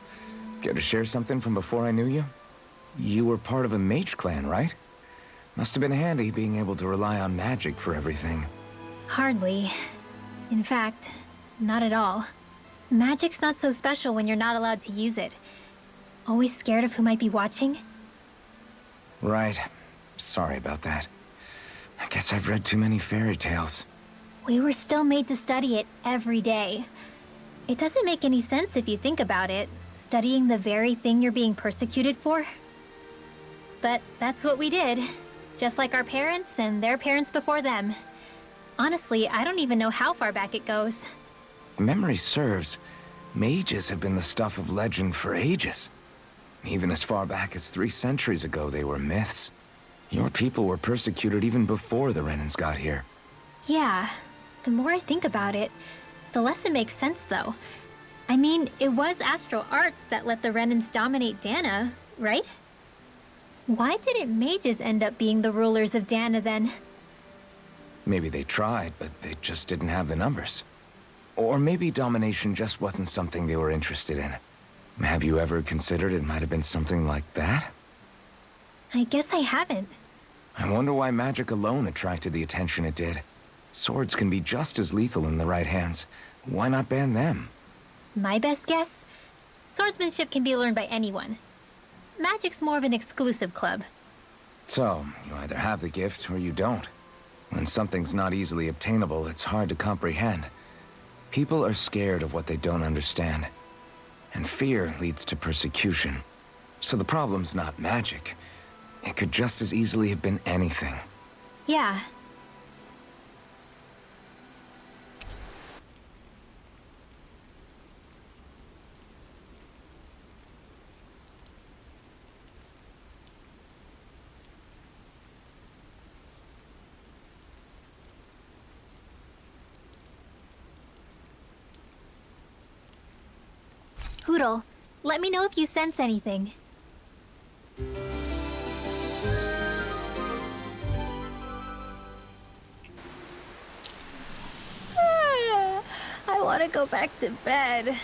Care to share something from before I knew you? You were part of a mage clan, right? Must have been handy being able to rely on magic for everything. Hardly. In fact, not at all. Magic's not so special when you're not allowed to use it. Always scared of who might be watching? Right. Sorry about that. I guess I've read too many fairy tales. We were still made to study it every day. It doesn't make any sense if you think about it, studying the very thing you're being persecuted for. But that's what we did, just like our parents and their parents before them. Honestly, I don't even know how far back it goes. If memory serves, mages have been the stuff of legend for ages. Even as far back as 3 centuries ago, they were myths. Your people were persecuted even before the Renans got here. Yeah, the more I think about it, the less it makes sense though. I mean, it was astral arts that let the Renans dominate Dana, right? Why didn't mages end up being the rulers of Dana then? Maybe they tried, but they just didn't have the numbers. Or maybe domination just wasn't something they were interested in. Have you ever considered it might have been something like that? I guess I haven't. I wonder why magic alone attracted the attention it did. Swords can be just as lethal in the right hands. Why not ban them? My best guess? Swordsmanship can be learned by anyone. Magic's more of an exclusive club. So, you either have the gift or you don't. When something's not easily obtainable, it's hard to comprehend. People are scared of what they don't understand. And fear leads to persecution. So the problem's not magic. It could just as easily have been anything. Yeah. Poodle, let me know if you sense anything. I want to go back to bed.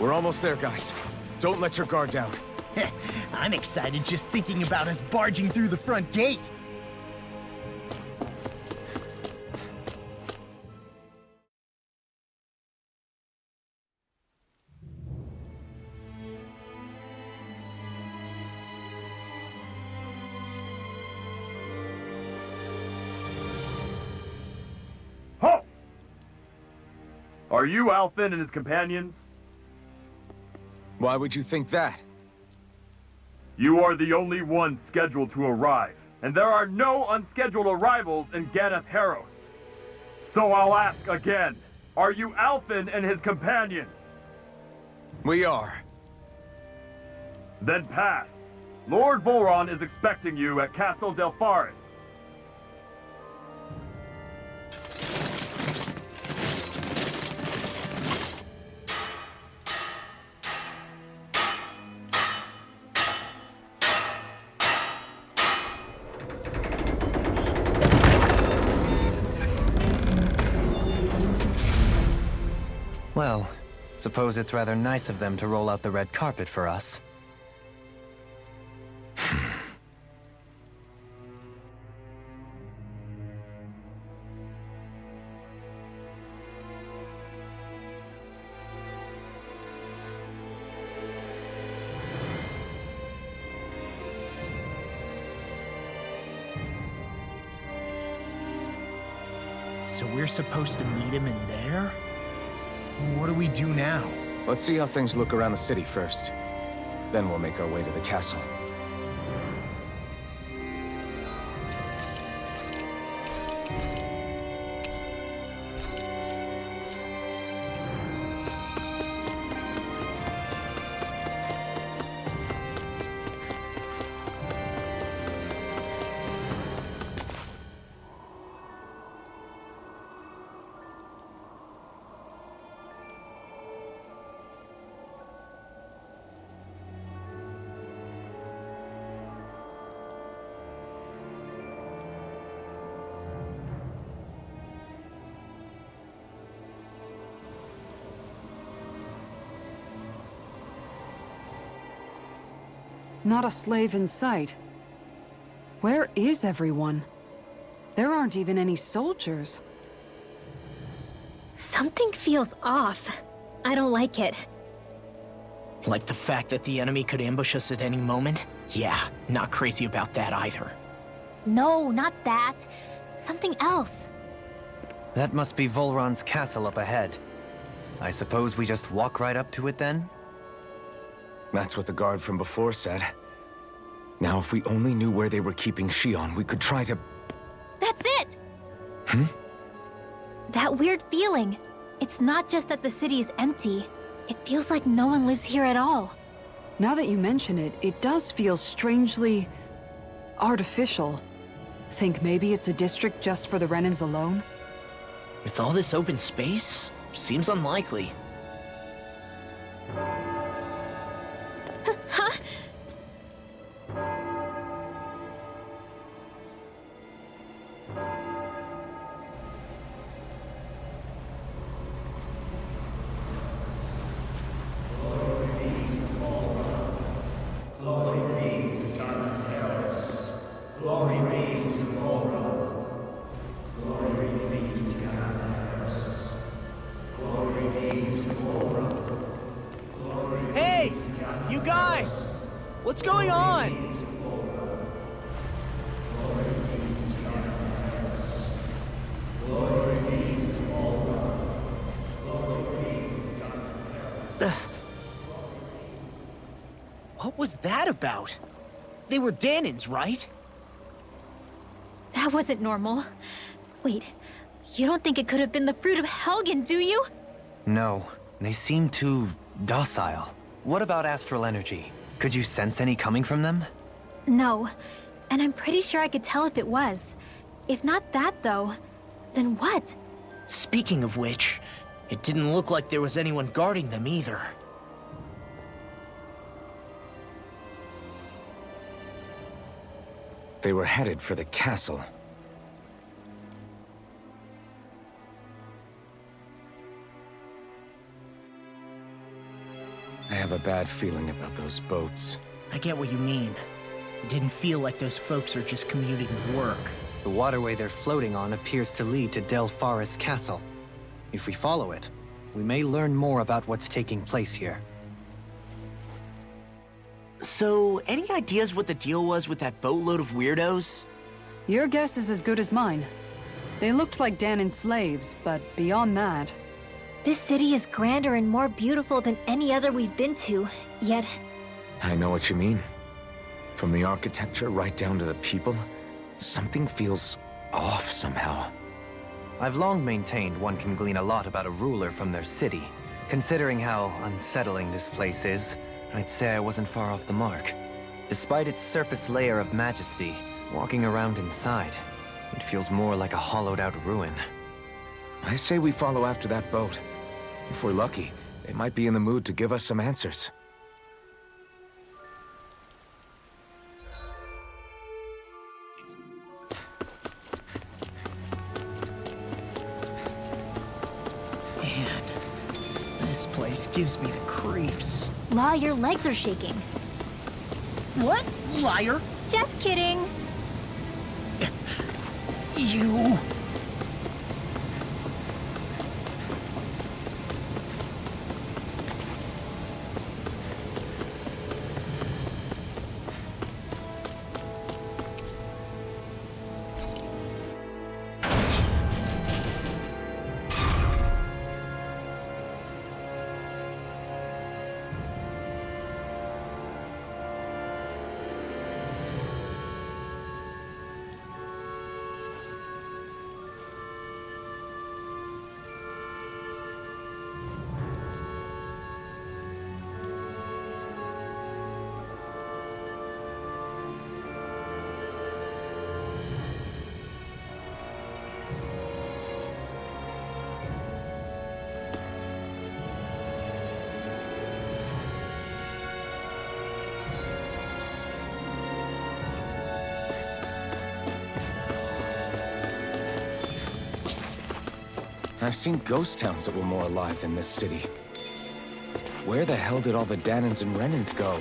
We're almost there, guys. Don't let your guard down. I'm excited just thinking about us barging through the front gate. Ho! Are you Alphen and his companions? Why would you think that? You are the only one scheduled to arrive, and there are no unscheduled arrivals in Ganath Harrow. So I'll ask again, are you Alphen and his companions? We are. Then pass. Lord Volron is expecting you at Castle Delpharis. Well, suppose it's rather nice of them to roll out the red carpet for us. So we're supposed to meet him in there? What do we do now? Let's see how things look around the city first. Then we'll make our way to the castle. Not a slave in sight. Where is everyone? There aren't even any soldiers. Something feels off. I don't like it. Like the fact that the enemy could ambush us at any moment? Yeah, not crazy about that either. No, not that. Something else. That must be Volron's castle up ahead. I suppose we just walk right up to it then? That's what the guard from before said. Now, if we only knew where they were keeping Shion, we could try to... That's it! That weird feeling. It's not just that the city is empty. It feels like no one lives here at all. Now that you mention it, it does feel strangely... artificial. Think maybe it's a district just for the Renans alone? With all this open space, seems unlikely. Huh? Hey! You guys! What's going on? What was that about? They were Danans, right? That wasn't normal. Wait, you don't think it could have been the fruit of Helgen, do you? No, they seem too docile. What about astral energy? Could you sense any coming from them? No, and I'm pretty sure I could tell if it was. If not that, though, then what? Speaking of which, it didn't look like there was anyone guarding them either. They were headed for the castle. I have a bad feeling about those boats. I get what you mean. It didn't feel like those folks are just commuting to work. The waterway they're floating on appears to lead to Del Faris Castle. If we follow it, we may learn more about what's taking place here. So, any ideas what the deal was with that boatload of weirdos? Your guess is as good as mine. They looked like Danon slaves, but beyond that... This city is grander and more beautiful than any other we've been to, yet... I know what you mean. From the architecture right down to the people, something feels off somehow. I've long maintained one can glean a lot about a ruler from their city. Considering how unsettling this place is, I'd say I wasn't far off the mark. Despite its surface layer of majesty, walking around inside, it feels more like a hollowed-out ruin. I say we follow after that boat. If we're lucky, they might be in the mood to give us some answers. Man, this place gives me the creeps. La, your legs are shaking. What? Liar? Just kidding. You... I've seen ghost towns that were more alive than this city. Where the hell did all the Danons and Renans go?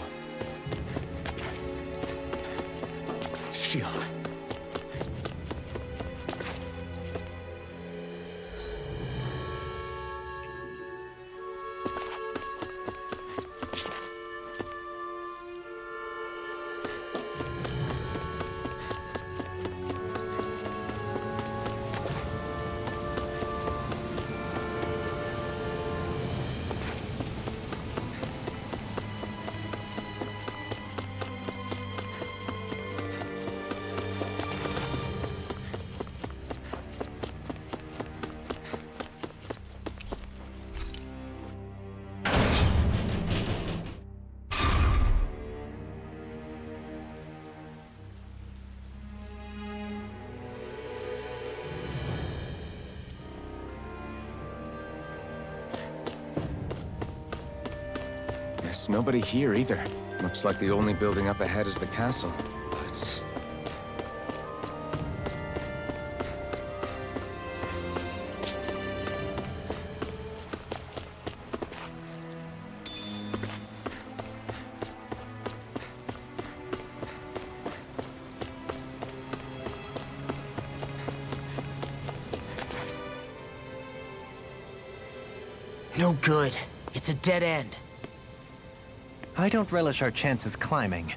There's nobody here either. Looks like the only building up ahead is the castle, but... No good. It's a dead end. I don't relish our chances climbing.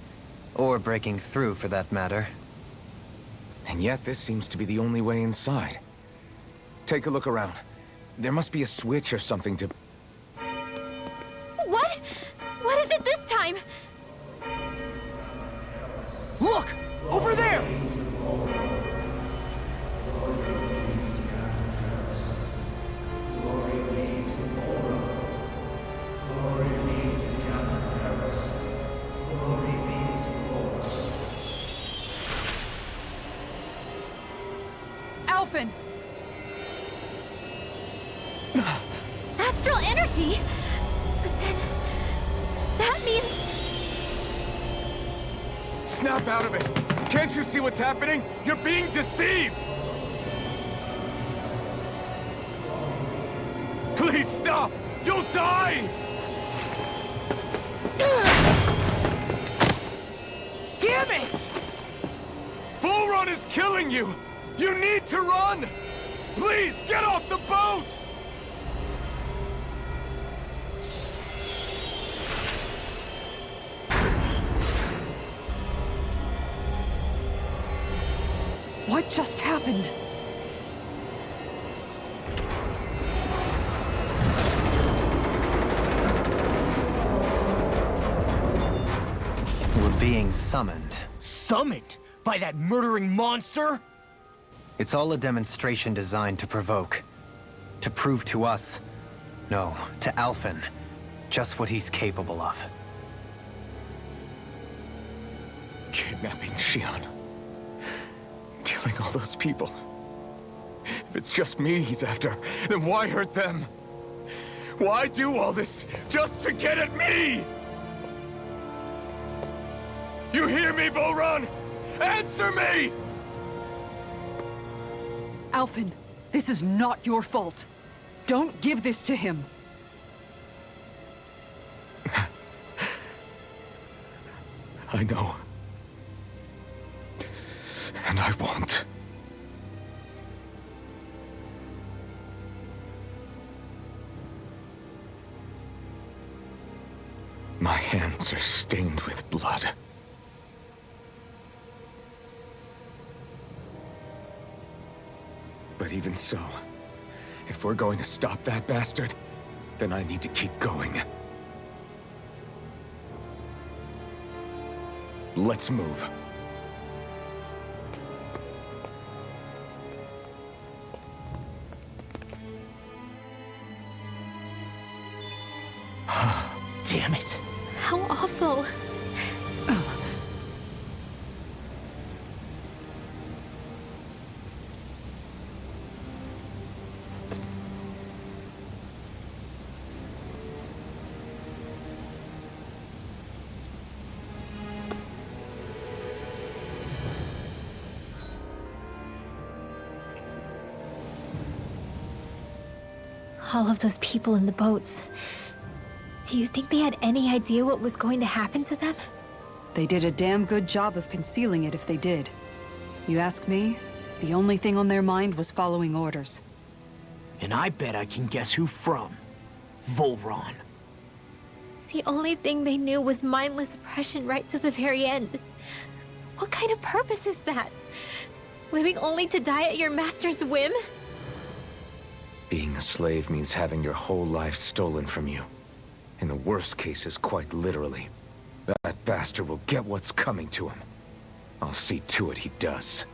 Or breaking through, for that matter. And yet, this seems to be the only way inside. Take a look around. There must be a switch or something to... What? What is it this time? Look! Over there! Alphen! Astral energy? But then... that means... Snap out of it! Can't you see what's happening? You're being deceived! Please stop! You'll die! Damn it! Bull Run is killing you! You need to run! Please, get off the boat! What just happened? We're being summoned. Summoned? By that murdering monster? It's all a demonstration designed to provoke. To prove to us, no, to Alphen, just what he's capable of. Kidnapping Xion. Killing all those people. If it's just me he's after, then why hurt them? Why do all this just to get at me? You hear me, Volron? Answer me! Alphen, this is not your fault. Don't give this to him. I know. And I won't. My hands are stained with blood. But even so, if we're going to stop that bastard, then I need to keep going. Let's move. Damn it. How awful. All of those people in the boats. Do you think they had any idea what was going to happen to them? They did a damn good job of concealing it if they did. You ask me, the only thing on their mind was following orders. And I bet I can guess who from. Volron. The only thing they knew was mindless oppression right to the very end. What kind of purpose is that? Living only to die at your master's whim? Being a slave means having your whole life stolen from you. In the worst cases, quite literally. That bastard will get what's coming to him. I'll see to it he does.